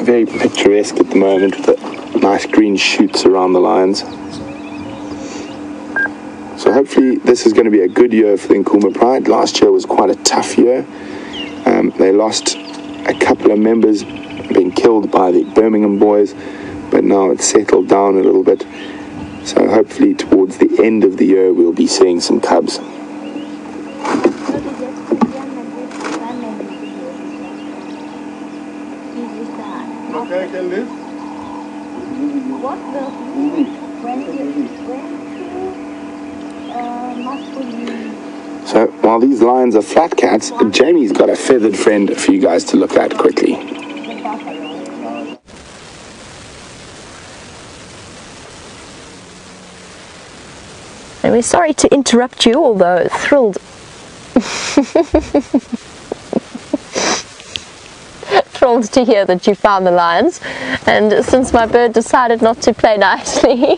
Very picturesque at the moment with the nice green shoots around the lions. So hopefully this is going to be a good year for the Nkuhuma Pride. Last year was quite a tough year. They lost a couple of members being killed by the Birmingham boys, but now it's settled down a little bit. So hopefully towards the end of the year we'll be seeing some cubs. Okay, can live. What will So while these lions are flat cats, Jamie's got a feathered friend for you guys to look at quickly. And we're sorry to interrupt you, although thrilled to hear that you found the lions. And since my bird decided not to play nicely,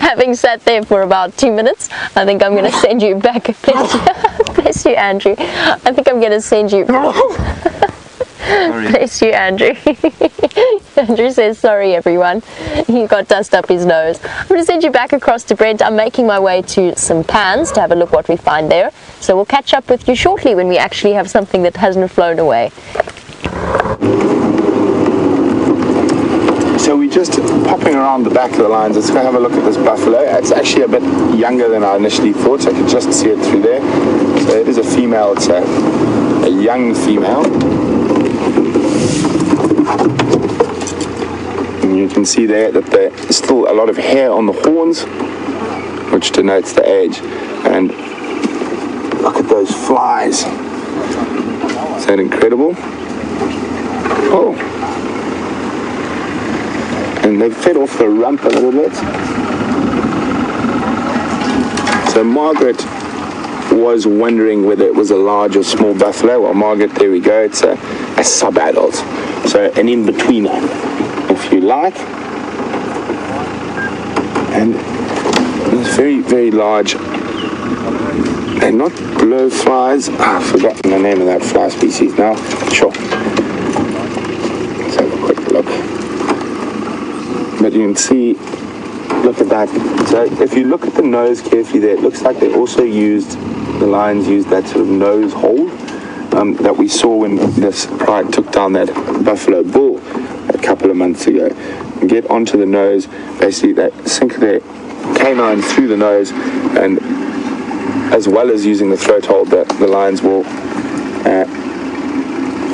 having sat there for about 2 minutes, I think I'm going to send you back. Bless you, Andrew. I think I'm going to send you. Bless you, Andrew. Andrew says sorry, everyone. He got dust up his nose. I'm going to send you back across to Brent. I'm making my way to some pans to have a look what we find there. So we'll catch up with you shortly when we actually have something that hasn't flown away. So we're just popping around the back of the lions. Let's go have a look at this buffalo. It's actually a bit younger than I initially thought. I could just see it through there. So it is a female. It's a young female. And you can see there that there's still a lot of hair on the horns, which denotes the age. And look at those flies. Is that incredible? Oh. And they've fed off the rump a little bit. So Margaret was wondering whether it was a large or small buffalo. Well, Margaret, there we go. It's a sub-adult. So an in-betweener, if you like. And it's very, very large. They're not blowflies. I've forgotten the name of that fly species now. Sure. Let's have a quick look. But you can see, look at that. So if you look at the nose carefully there, it looks like they also the lions used that sort of nose hold that we saw when this pride took down that buffalo bull a couple of months ago. And get onto the nose, basically they sink their canine through the nose, and as well as using the throat hold, the lions will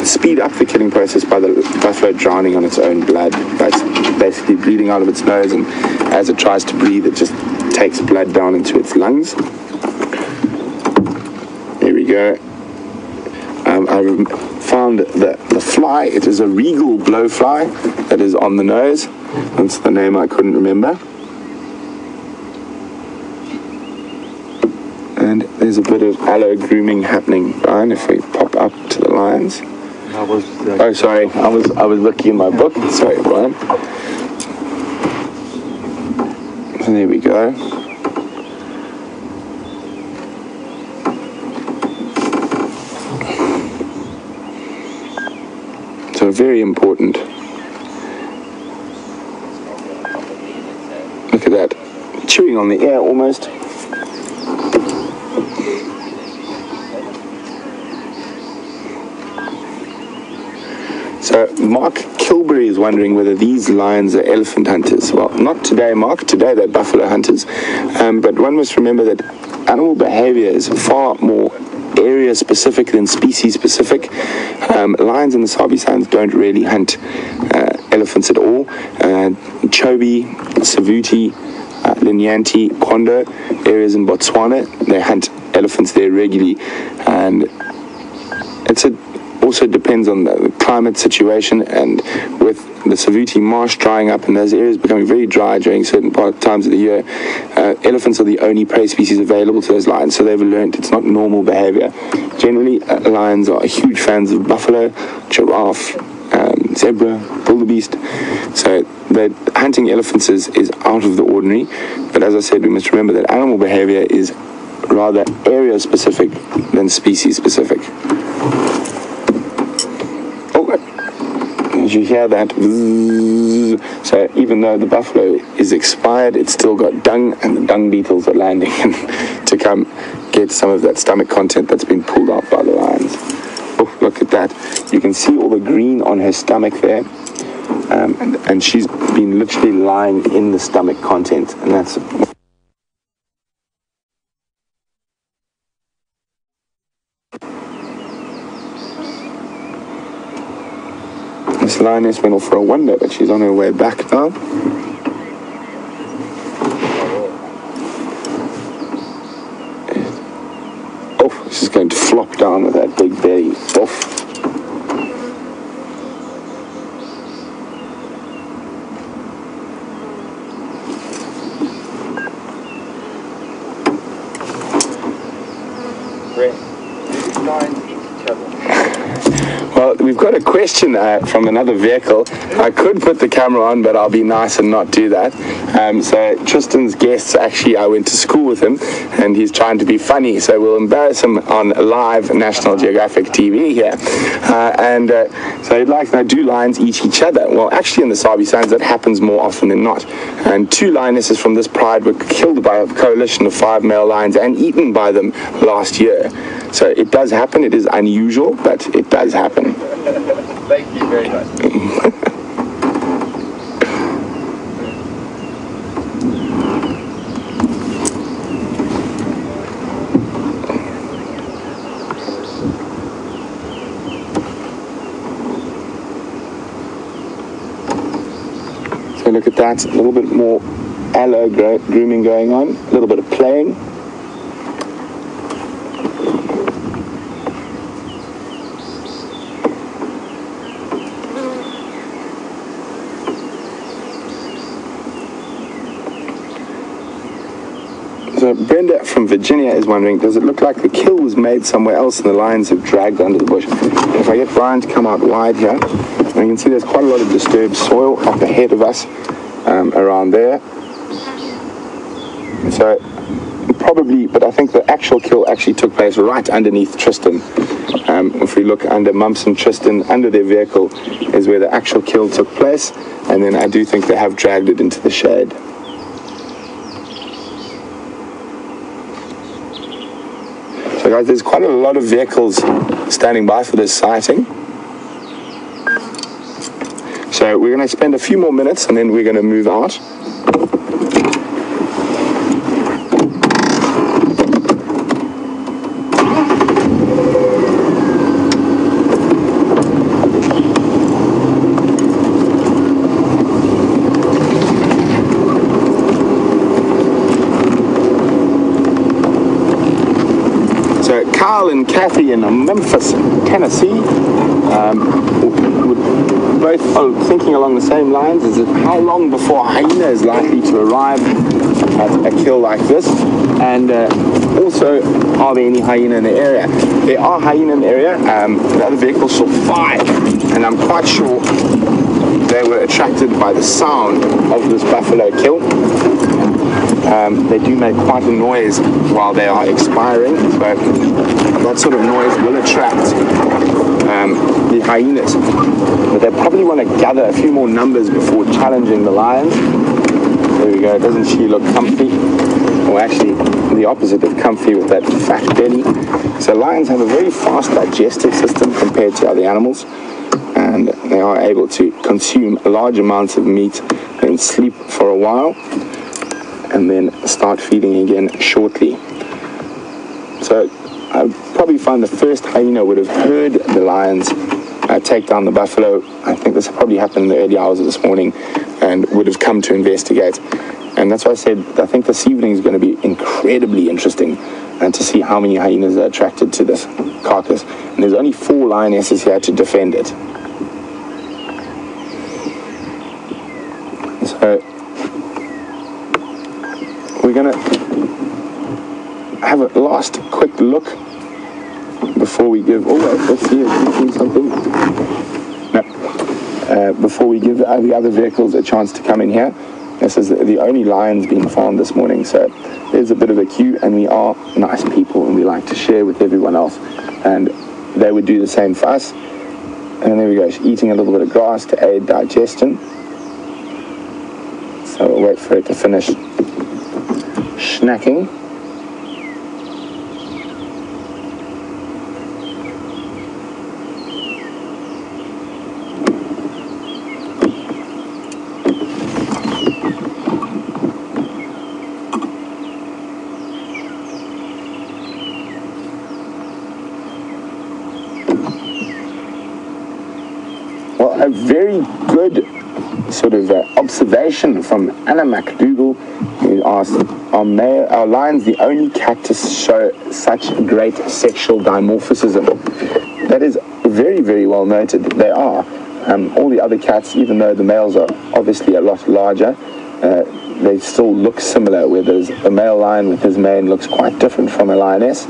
speed up the killing process by the buffalo drowning on its own blood. It's basically bleeding out of its nose, and as it tries to breathe, it just takes blood down into its lungs. There we go. I found the fly. It is a regal blowfly that is on the nose. That's the name I couldn't remember. And there's a bit of aloe grooming happening, Brian, if we pop up to the lions. Oh, sorry, I was looking in my book. Sorry, Brian. And there we go. So very important. Look at that, chewing on the air almost. So Mark Kilbury is wondering whether these lions are elephant hunters. Well, not today, Mark. Today they're buffalo hunters. But one must remember that animal behavior is far more area specific than species specific. Lions in the Sabi Sands don't really hunt elephants at all. Chobe, Savuti, Linyanti, Kondo areas in Botswana, they hunt elephants there regularly, and also depends on the climate situation, and with the Savuti marsh drying up and those areas becoming very dry during certain times of the year, elephants are the only prey species available to those lions, so they've learned it's not normal behavior. Generally, lions are huge fans of buffalo, giraffe, zebra, wildebeest, so that hunting elephants is out of the ordinary. But as I said, we must remember that animal behavior is rather area specific than species specific. Did you hear that? So even though the buffalo is expired, it's still got dung, and the dung beetles are landing to come get some of that stomach content that's been pulled out by the lions. Oh, look at that. You can see all the green on her stomach there. And she's been literally lying in the stomach content, and that's... This lioness went off for a wander, but she's on her way back now. Oh, she's going to flop down with that big belly. Off. Well, we've got a question from another vehicle. I could put the camera on, but I'll be nice and not do that. So Tristan's guests, actually, I went to school with him, and he's trying to be funny, so we'll embarrass him on live National Geographic TV here. So he'd like to know, do lions eat each other? Well, actually in the Sabi Sands, that happens more often than not. And 2 lionesses from this pride were killed by a coalition of 5 male lions and eaten by them last year. So it does happen. It is unusual, but it does happen. Thank you very much. So look at that. A little bit more aloe grooming going on. A little bit of playing. So Brenda from Virginia is wondering, does it look like the kill was made somewhere else and the lions have dragged under the bush? If I get Brian to come out wide here, and you can see there's quite a lot of disturbed soil up ahead of us, around there. So probably, but I think the actual kill actually took place right underneath Tristan. If we look under Mumps and Tristan, under their vehicle is where the actual kill took place, and then I do think they have dragged it into the shade. So guys, there's quite a lot of vehicles standing by for this sighting. So we're going to spend a few more minutes and then we're going to move out. Carl and Kathy in Memphis, Tennessee, both thinking along the same lines. Is it how long before a hyena is likely to arrive at a kill like this? And also, are there any hyena in the area? There are hyena in the area. The other vehicle saw 5, and I'm quite sure they were attracted by the sound of this buffalo kill. They do make quite a noise while they are expiring, but that sort of noise will attract the hyenas. But they probably want to gather a few more numbers before challenging the lions. There we go. Doesn't she look comfy? Or actually the opposite of comfy with that fat belly. So lions have a very fast digestive system compared to other animals, and they are able to consume large amounts of meat and sleep for a while, and then start feeding again shortly. So I probably find the first hyena would have heard the lions take down the buffalo. I think this probably happened in the early hours of this morning and would have come to investigate. And that's why I said I think this evening is going to be incredibly interesting and to see how many hyenas are attracted to this carcass. And there's only 4 lionesses here to defend it. So we're going to have a last quick look before we give... Oh, wait, let's see if we see something. No. Before we give the other vehicles a chance to come in here. This is the only lions being farmed this morning, so there's a bit of a queue, and we are nice people and we like to share with everyone else, and they would do the same for us. And there we go, she's eating a little bit of grass to aid digestion, so we'll wait for it to finish snacking. A very good sort of observation from Anna McDougall, who asked, are lions the only cat to show such great sexual dimorphism? That is very, very well noted. They are. All the other cats, even though the males are obviously a lot larger, they still look similar, whereas the male lion with his mane looks quite different from a lioness.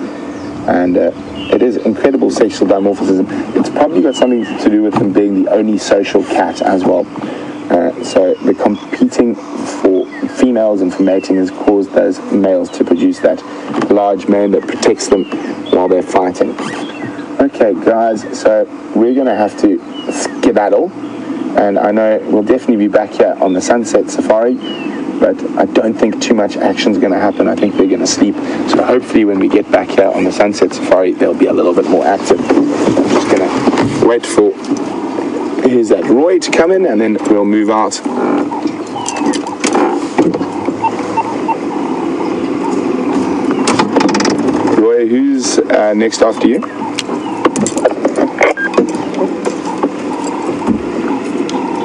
And it is incredible sexual dimorphism. It's probably got something to do with them being the only social cat as well. So the competing for females and for mating has caused those males to produce that large mane that protects them while they're fighting. Okay, guys, so we're going to have to skedaddle. And I know we'll definitely be back here on the sunset safari, but I don't think too much action's going to happen. I think they're going to sleep. So hopefully when we get back here on the sunset safari, they'll be a little bit more active. I'm just going to wait for, here's that Roy to come in, and then we'll move out. Roy, who's next after you?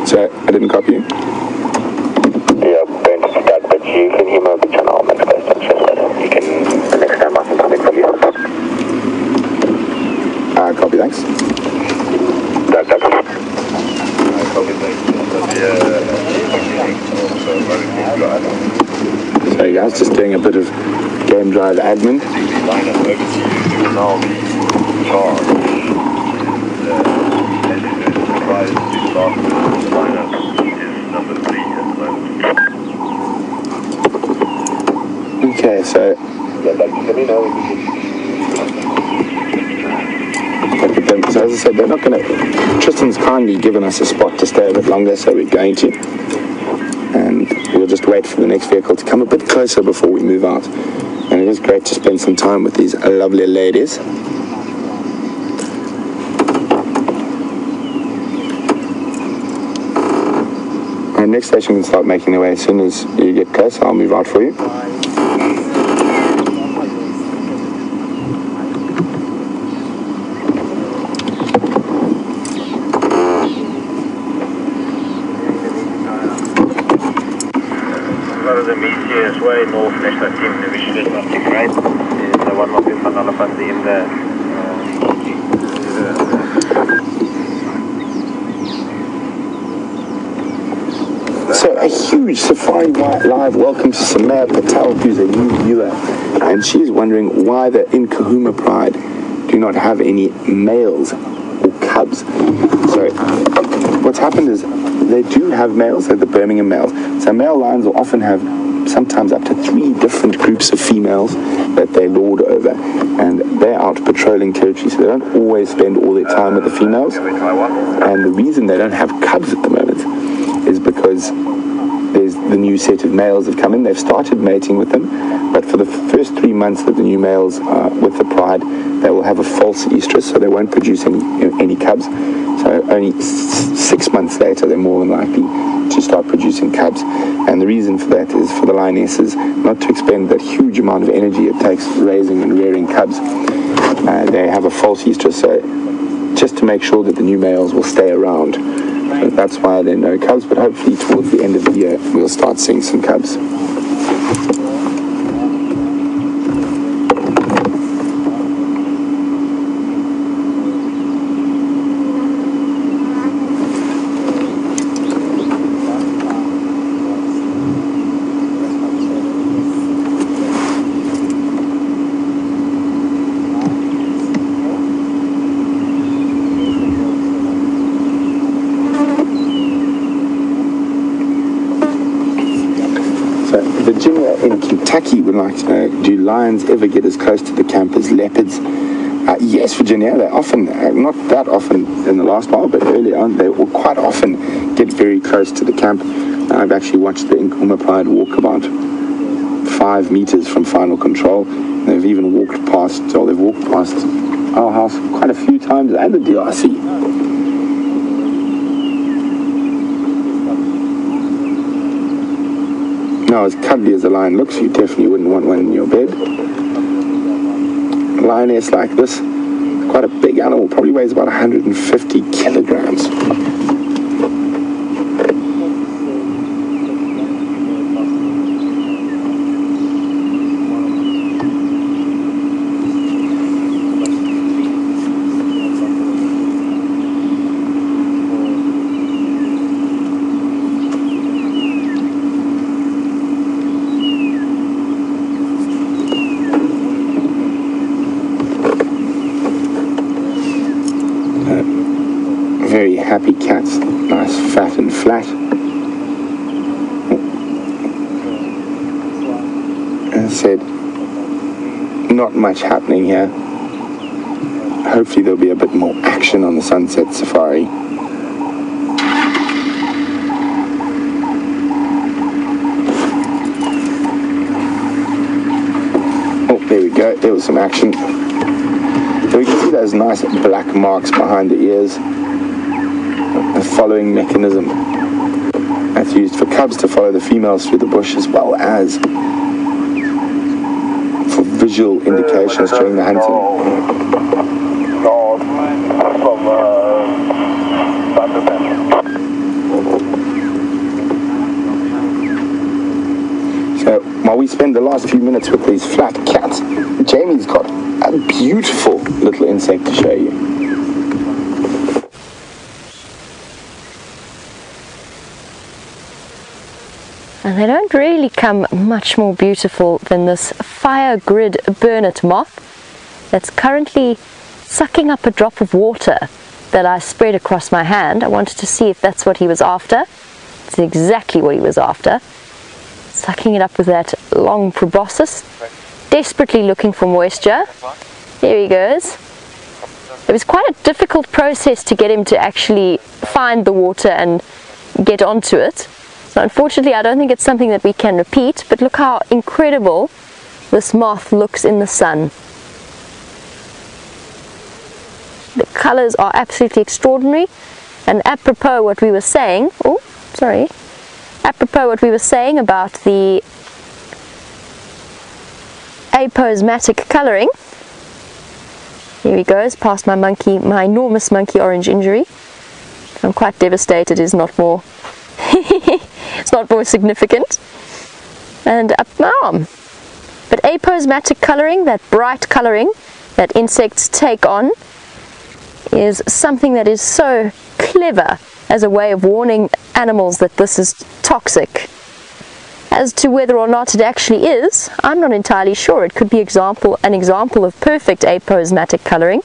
So, I didn't copy you. You can hear my channel next question. You can, the next time I can come in from you. Copy, thanks. So you guys, just doing a bit of game drive admin. Line up over to you, you will now be charged. And advised to start the lineup is number 3 at the moment. Okay, so so as I said, they're not going to... Tristan's kindly given us a spot to stay a bit longer, so we're going to. And we'll just wait for the next vehicle to come a bit closer before we move out. And it is great to spend some time with these lovely ladies. And next station can start making their way as soon as you get close. I'll move out for you. Way north National Team Division is not too great. Is the one of them van alle van die in the So a huge Safari Live welcome to Samaya Patel, who's a new viewer, and she's wondering why the Nkuhuma Pride do not have any males or cubs. So what's happened is they do have males, they're the Birmingham males. So male lions will often have sometimes up to 3 different groups of females that they lord over, and they're out patrolling territory, so they don't always spend all their time with the females. And the reason they don't have cubs at the moment is because there's the new set of males have come in. They've started mating with them, but for the first 3 months that the new males are with the pride, they will have a false estrus, so they won't produce any cubs. So only 6 months later, they're more than likely to start producing cubs. And the reason for that is for the lionesses not to expend that huge amount of energy it takes raising and rearing cubs. They have a false estrus, so just to make sure that the new males will stay around. So that's why there are no cubs, but hopefully towards the end of the year we'll start seeing some cubs. Virginia in Kentucky would like to know, do lions ever get as close to the camp as leopards? Yes, Virginia, they often, not that often in the last while, but early on, they will quite often get very close to the camp. I've actually watched the Nkuhuma Pride walk about 5 meters from final control. They've even walked past, or they've walked past our house quite a few times, and the DRC. Now, as cuddly as a lion looks, you definitely wouldn't want one in your bed. A lioness like this, quite a big animal, probably weighs about 150 kilograms. Very happy cats, nice fat and flat. As I said, not much happening here. Hopefully there'll be a bit more action on the sunset safari. Oh, there we go, there was some action. So we can see those nice black marks behind the ears. A following mechanism that's used for cubs to follow the females through the bush, as well as for visual indications during the hunting. So while we spend the last few minutes with these flat cats, Jamie's got a beautiful little insect to show you. And they don't really come much more beautiful than this fire grid burnet moth that's currently sucking up a drop of water that I spread across my hand. I wanted to see if that's what he was after. It's exactly what he was after. Sucking it up with that long proboscis, desperately looking for moisture. There he goes. It was quite a difficult process to get him to actually find the water and get onto it. So unfortunately, I don't think it's something that we can repeat, but look how incredible this moth looks in the sun. The colors are absolutely extraordinary, and apropos what we were saying, apropos what we were saying about the aposematic coloring, here he goes, past my monkey, my enormous monkey orange injury. I'm quite devastated, is not more it's not more significant. And up my arm. But aposematic colouring, that bright colouring that insects take on, is something that is so clever as a way of warning animals that this is toxic. As to whether or not it actually is, I'm not entirely sure. It could be an example of perfect aposematic colouring.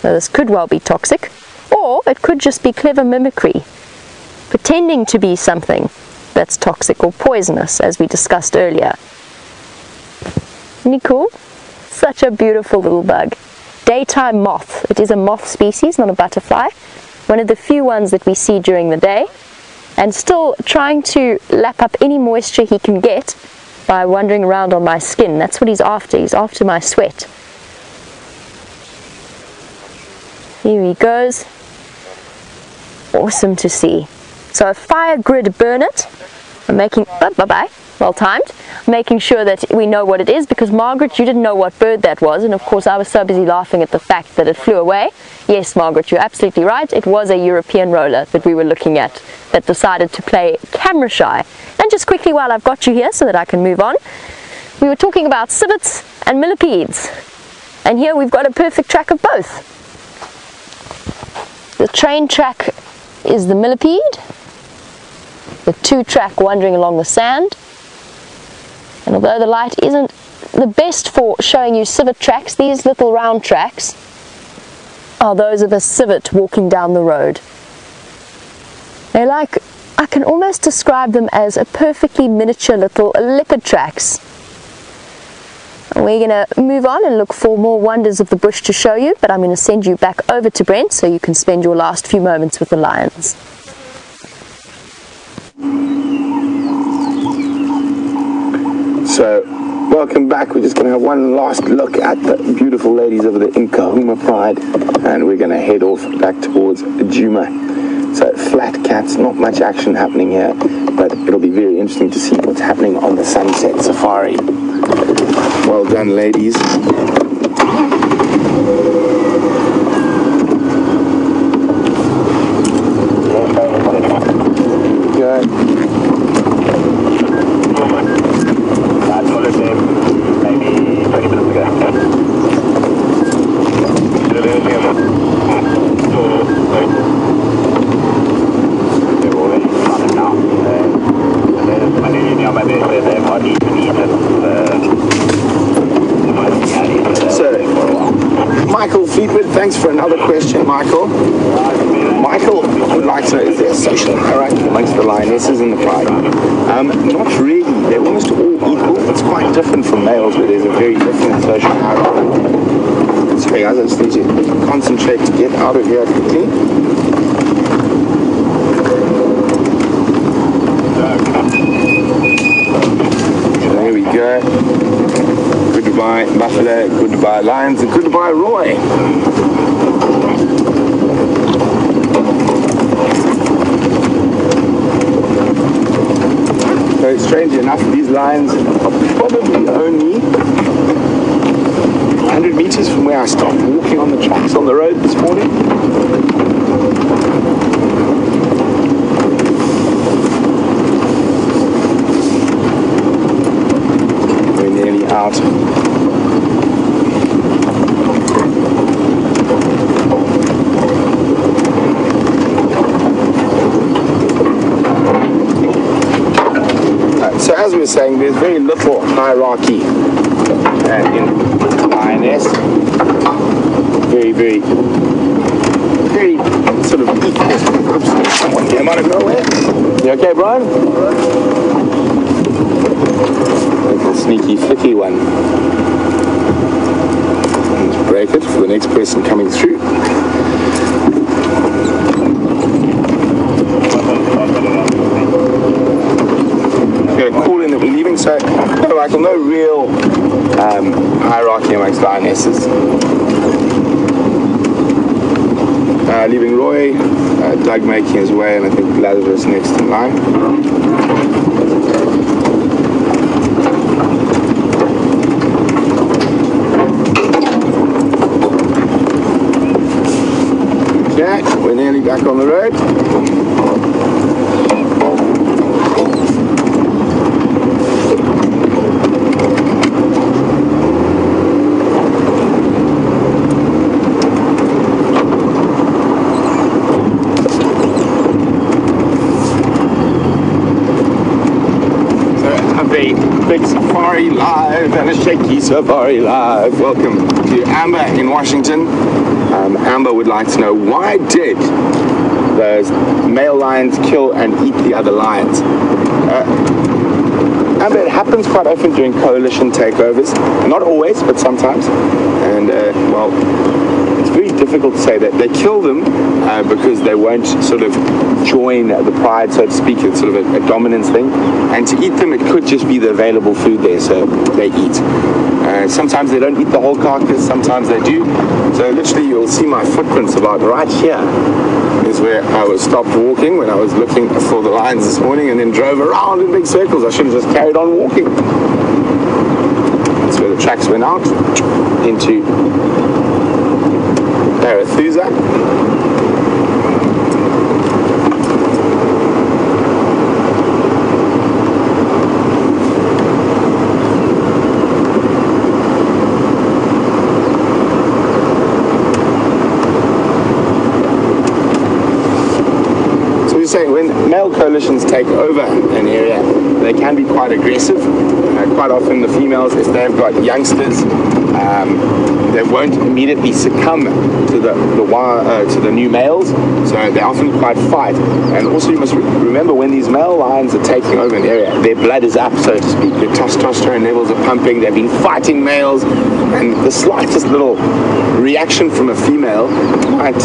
So this could well be toxic. Or it could just be clever mimicry, pretending to be something that's toxic or poisonous, as we discussed earlier. Isn't he cool? Such a beautiful little bug. Daytime moth. It is a moth species, not a butterfly. One of the few ones that we see during the day, and still trying to lap up any moisture he can get by wandering around on my skin. That's what he's after. He's after my sweat. Here he goes. Awesome to see. So a fire grid burnet. I'm making, bye-bye. well timed, making sure that we know what it is, because Margaret, you didn't know what bird that was, and of course I was so busy laughing at the fact that it flew away. Yes, Margaret, you're absolutely right. It was a European roller that we were looking at that decided to play camera shy. And just quickly, while I've got you here so that I can move on, we were talking about civets and millipedes, and here we've got a perfect track of both. The train track is the millipede, the 2-track wandering along the sand. And although the light isn't the best for showing you civet tracks, these little round tracks are those of a civet walking down the road. They're like, I can almost describe them as a perfectly miniature little leopard tracks. And we're going to move on and look for more wonders of the bush to show you, but I'm going to send you back over to Brent so you can spend your last few moments with the lions. So, welcome back. We're just going to have one last look at the beautiful ladies of the Nkuhuma Pride, and we're going to head off back towards Djuma. So, flat cats, not much action happening here, but it'll be very interesting to see what's happening on the sunset safari. Well done, ladies. Good. Maybe 20 minutes ago. Michael Fleetwood, thanks for another question, Michael. Michael would like to know, is there a social hierarchy amongst the lionesses and the pride? Not really. They're almost all equal. It's quite different from males, where there's a very different social hierarchy. Sorry guys, I just need to concentrate to get out of here quickly. There we go. Goodbye buffalo, goodbye lions, and goodbye Roy. So strangely enough, these lions are probably only 100 meters from where I stopped walking on the tracks on the road this morning. We're nearly out. So as we were saying, there's very little hierarchy in lioness. Very sort of equal. Oops, there's someone came out of nowhere. You okay, Brian? Little sneaky flicky one. Let's break it for the next person coming through. Call in that we're leaving, so no, Michael, no real hierarchy amongst lionesses. Leaving Roy, Doug making his way, and I think Lazarus next in line. Okay, we're nearly back on the road. Big safari live and a shaky safari live. Welcome to Amber in Washington. Amber would like to know, why did those male lions kill and eat the other lions? Amber, it happens quite often during coalition takeovers. Not always, but sometimes. And, well, it's very difficult to say that they kill them because they won't sort of join the pride, so to speak. It's sort of a dominance thing, and to eat them, it could just be the available food there, so they eat. Sometimes they don't eat the whole carcass, sometimes they do. So literally you'll see my footprints about right here is where I was stopped walking when I was looking for the lions this morning, and then drove around in big circles. I should have just carried on walking. That's where the tracks went out into Arathusa. When male coalitions take over an area, they can be quite aggressive. Quite often the females, if they've got youngsters, they won't immediately succumb to the new males, so they often quite fight. And also you must remember, when these male lions are taking over an area, their blood is up, so to speak. Their testosterone levels are pumping, they've been fighting males, and the slightest little reaction from a female might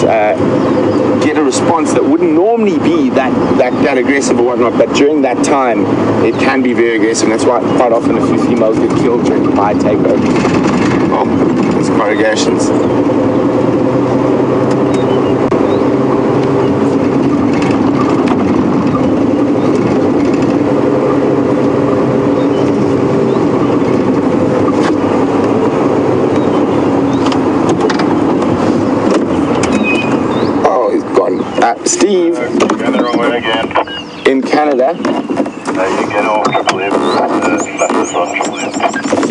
get a response that wouldn't normally be that aggressive or whatnot, but during that time it can be very aggressive. And that's why quite often a few females get killed during the pride takeover. Oh, there's corrugations. Steve, in Canada,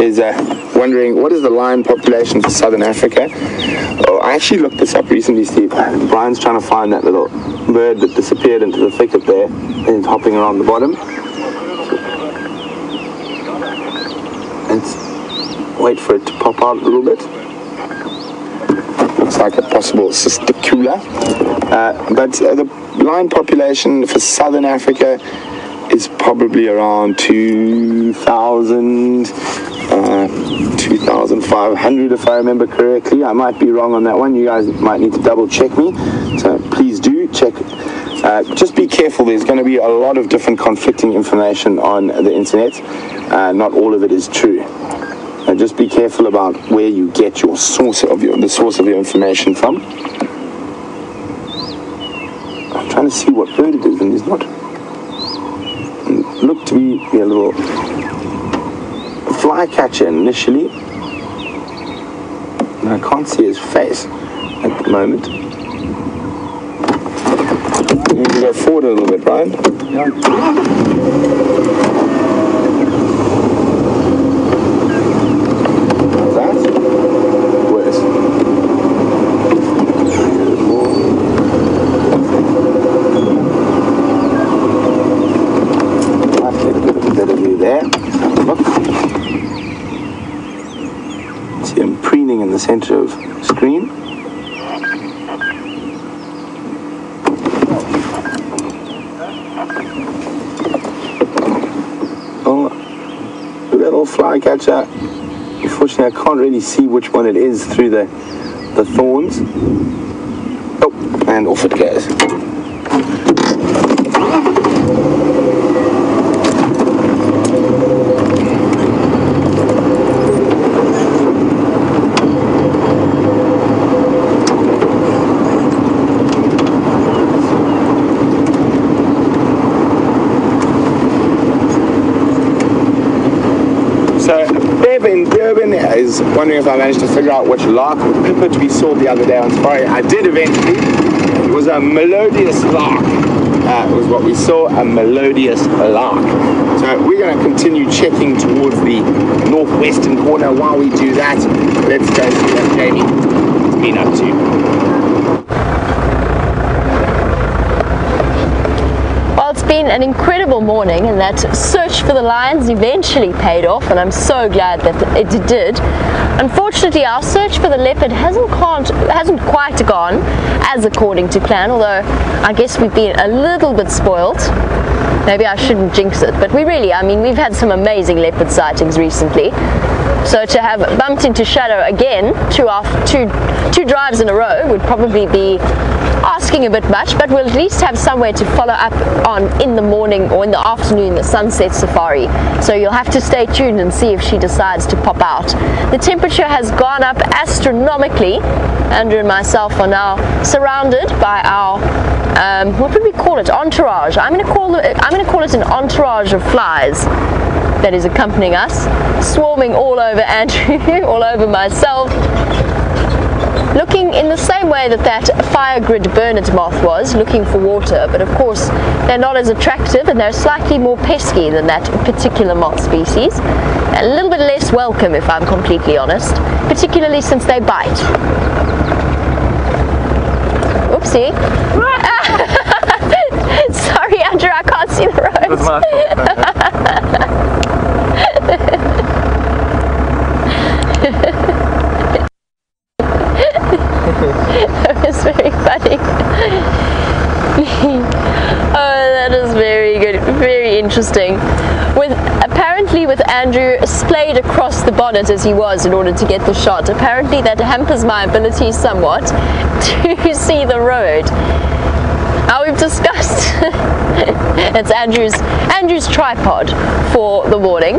is wondering, what is the lion population for Southern Africa? Oh, I actually looked this up recently, Steve. Brian's trying to find that little bird that disappeared into the thicket there, and it's hopping around the bottom. Let's wait for it to pop out a little bit. Looks like a possible cysticula. But the lion population for Southern Africa is probably around 2,000, 2,500 if I remember correctly. I might be wrong on that one. You guys might need to double check me. So please do check. Just be careful. There's going to be a lot of different conflicting information on the internet. Not all of it is true. Just be careful about where you get your source of the source of your information from. I'm trying to see what bird it is, and it's not. It looked to be a little flycatcher initially, and I can't see his face at the moment. You can go forward a little bit, Brian. The center of screen. Oh, look at that little flycatcher. Unfortunately, I can't really see which one it is through the thorns. Oh, and off it goes. Is wondering if I managed to figure out which lark or pipit we saw the other day on safari. I did eventually. It was a melodious lark. It was what we saw, a melodious lark. So we're going to continue checking towards the northwestern corner. While we do that, let's go see what Jamie has been up to. Well, it's been an incredible morning, and that search for the lions eventually paid off, and I'm so glad that it did. Unfortunately, our search for the leopard hasn't quite gone as according to plan, although I guess we've been a little bit spoiled. maybe I shouldn't jinx it, but I mean, we've had some amazing leopard sightings recently. So to have bumped into shadow again, two drives in a row would probably be asking a bit much, but we'll at least have somewhere to follow up on in the morning or in the afternoon, the sunset safari. So you'll have to stay tuned and see if she decides to pop out. The temperature has gone up astronomically. Andrew and myself are now surrounded by our what would we call it? Entourage. I'm going to call it an entourage of flies that is accompanying us, swarming all over Andrew, all over myself, looking in the same way that fire grid Bernard moth was, looking for water, but of course they're not as attractive and they're slightly more pesky than that particular moth species. A little bit less welcome, if I'm completely honest, particularly since they bite. Oopsie. Sorry Andrew, I can't see the road. It was my fault. That was very funny. Oh, that is very good, very interesting. Apparently with Andrew splayed across the bonnet as he was in order to get the shot, apparently that hampers my ability somewhat to see the road. Now we've discussed it's Andrew's tripod for the morning.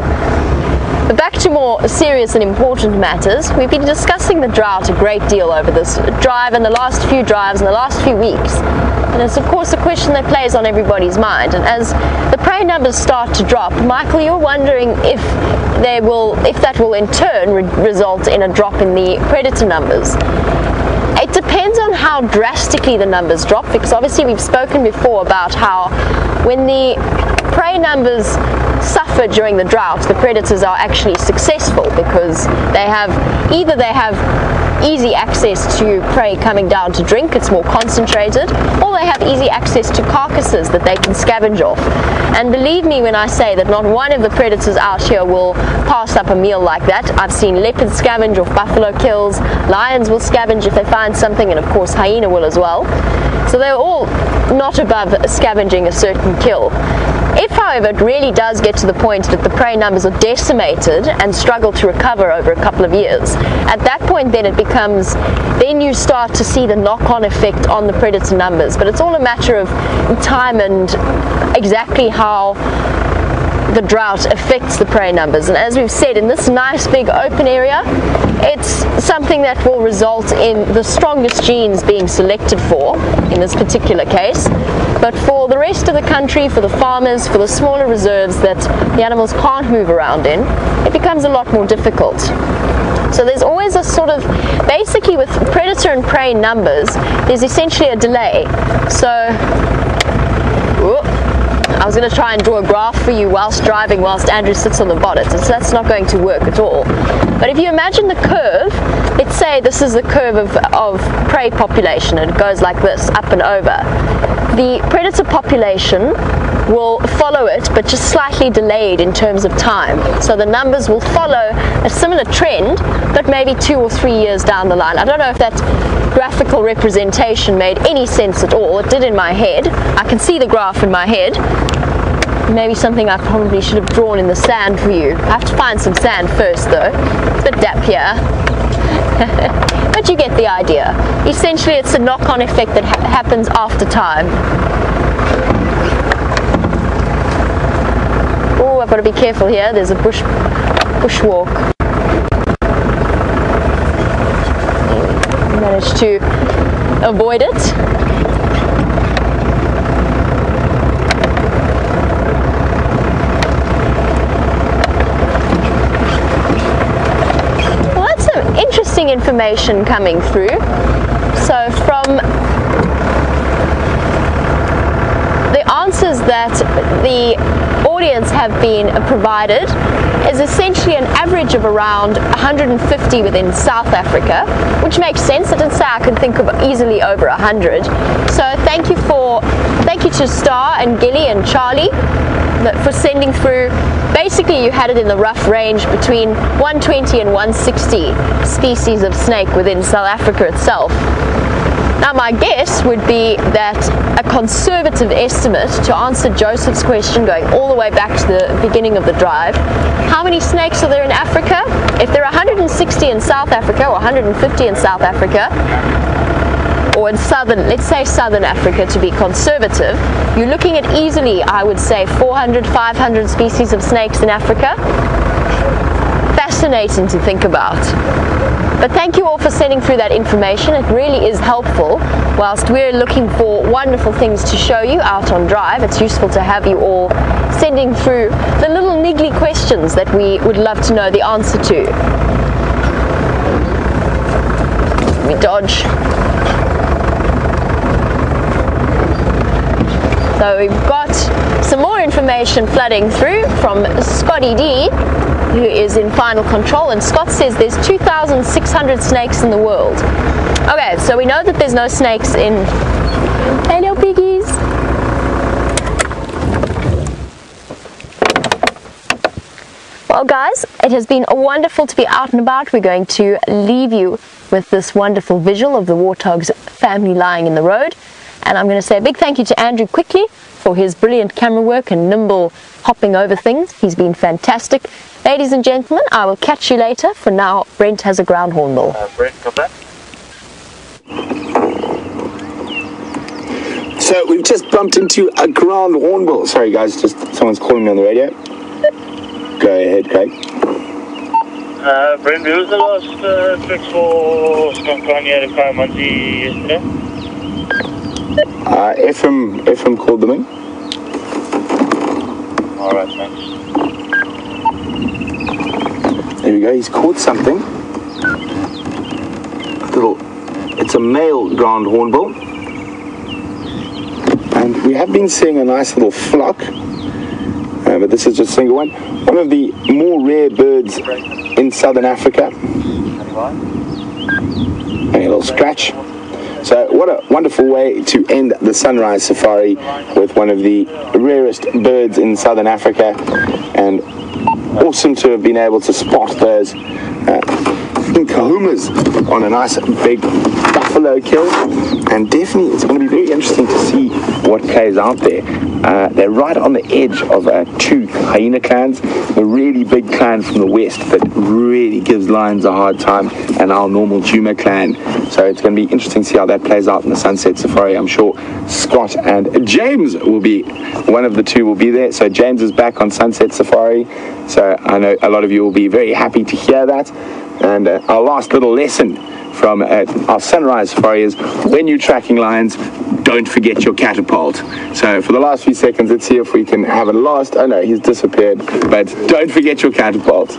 But back to more serious and important matters. We've been discussing the drought a great deal over this drive and the last few drives and the last few weeks. And it's of course a question that plays on everybody's mind. And as the prey numbers start to drop, Michael, you're wondering if that will in turn result in a drop in the predator numbers. It depends on how drastically the numbers drop, because obviously we've spoken before about how when the prey numbers suffer during the drought, the predators are actually successful because they have easy access to prey coming down to drink, it's more concentrated, or they have easy access to carcasses that they can scavenge off. And believe me when I say that not one of the predators out here will pass up a meal like that. I've seen leopards scavenge off buffalo kills, lions will scavenge if they find something, and of course hyena will as well. So they're all not above scavenging a certain kill. If, however, it really does get to the point that the prey numbers are decimated and struggle to recover over a couple of years, at that point then you start to see the knock-on effect on the predator numbers. But it's all a matter of time and exactly how the drought affects the prey numbers. And as we've said, in this nice big open area, it's something that will result in the strongest genes being selected for in this particular case. But for the rest of the country, for the farmers, for the smaller reserves that the animals can't move around in, it becomes a lot more difficult. So there's always a sort of, basically with predator and prey numbers, there's essentially a delay. So, I was going to try and draw a graph for you whilst driving, whilst Andrew sits on the bonnet, so that's not going to work at all. But if you imagine the curve, let's say this is the curve of prey population, and it goes like this, up and over. The predator population will follow it, but just slightly delayed in terms of time. So the numbers will follow a similar trend, but maybe 2 or 3 years down the line. I don't know if that graphical representation made any sense at all. It did in my head. I can see the graph in my head. Maybe something I probably should have drawn in the sand for you. I have to find some sand first though. It's a bit damp here. But you get the idea. Essentially it's a knock-on effect that happens after time. Oh, I've got to be careful here. There's a bushwalk. Managed to avoid it. Well, that's some interesting information coming through. So from the answers that the audience have been provided is essentially an average of around 150 within South Africa, which makes sense. I didn't say I could think of easily over 100. So thank you to Star and Gilly and Charlie for sending through. Basically you had it in the rough range between 120 and 160 species of snake within South Africa itself. Now my guess would be that a conservative estimate, to answer Joseph's question going all the way back to the beginning of the drive, how many snakes are there in Africa? If there are 160 in South Africa or 150 in South Africa, or in southern, let's say southern Africa to be conservative, you're looking at easily, I would say, 400, 500 species of snakes in Africa. Fascinating to think about. But thank you all for sending through that information. It really is helpful. Whilst we're looking for wonderful things to show you out on drive, it's useful to have you all sending through the little niggly questions that we would love to know the answer to. Let me dodge. So we've got some more information flooding through from Scotty D, who is in final control, and Scott says there's 2,600 snakes in the world. Okay, so we know that there's no snakes in... Hello piggies! Well guys, it has been wonderful to be out and about. We're going to leave you with this wonderful visual of the warthog's family lying in the road. And I'm going to say a big thank you to Andrew quickly for his brilliant camera work and nimble hopping over things. He's been fantastic. Ladies and gentlemen, I will catch you later. For now, Brent has a ground hornbill. Brent, come back. So we've just bumped into a ground hornbill. Sorry guys, just someone's calling me on the radio. Go ahead, Craig. Brent, who was the last tricks for Skankania to Karamanzi yesterday? Ephraim called them in. Alright, thanks. There we go, he's caught something. It's a male ground hornbill. And we have been seeing a nice little flock, but this is just a single one. One of the more rare birds in southern Africa. A little scratch. So what a wonderful way to end the sunrise safari with one of the rarest birds in southern Africa, and awesome to have been able to spot those Nkuhumas on a nice big buffalo kill. And definitely it's going to be very interesting to see what plays out there. They're right on the edge of two hyena clans, a really big clan from the west that really gives lions a hard time, and our normal Djuma clan. So it's going to be interesting to see how that plays out in the sunset safari. I'm sure Scott and James will be, one of the two will be there. So James is back on sunset safari. So I know a lot of you will be very happy to hear that. And our last little lesson from our sunrise safari is, when you're tracking lions, don't forget your catapult. So for the last few seconds, let's see if we can have a last. Oh no, he's disappeared. But don't forget your catapult.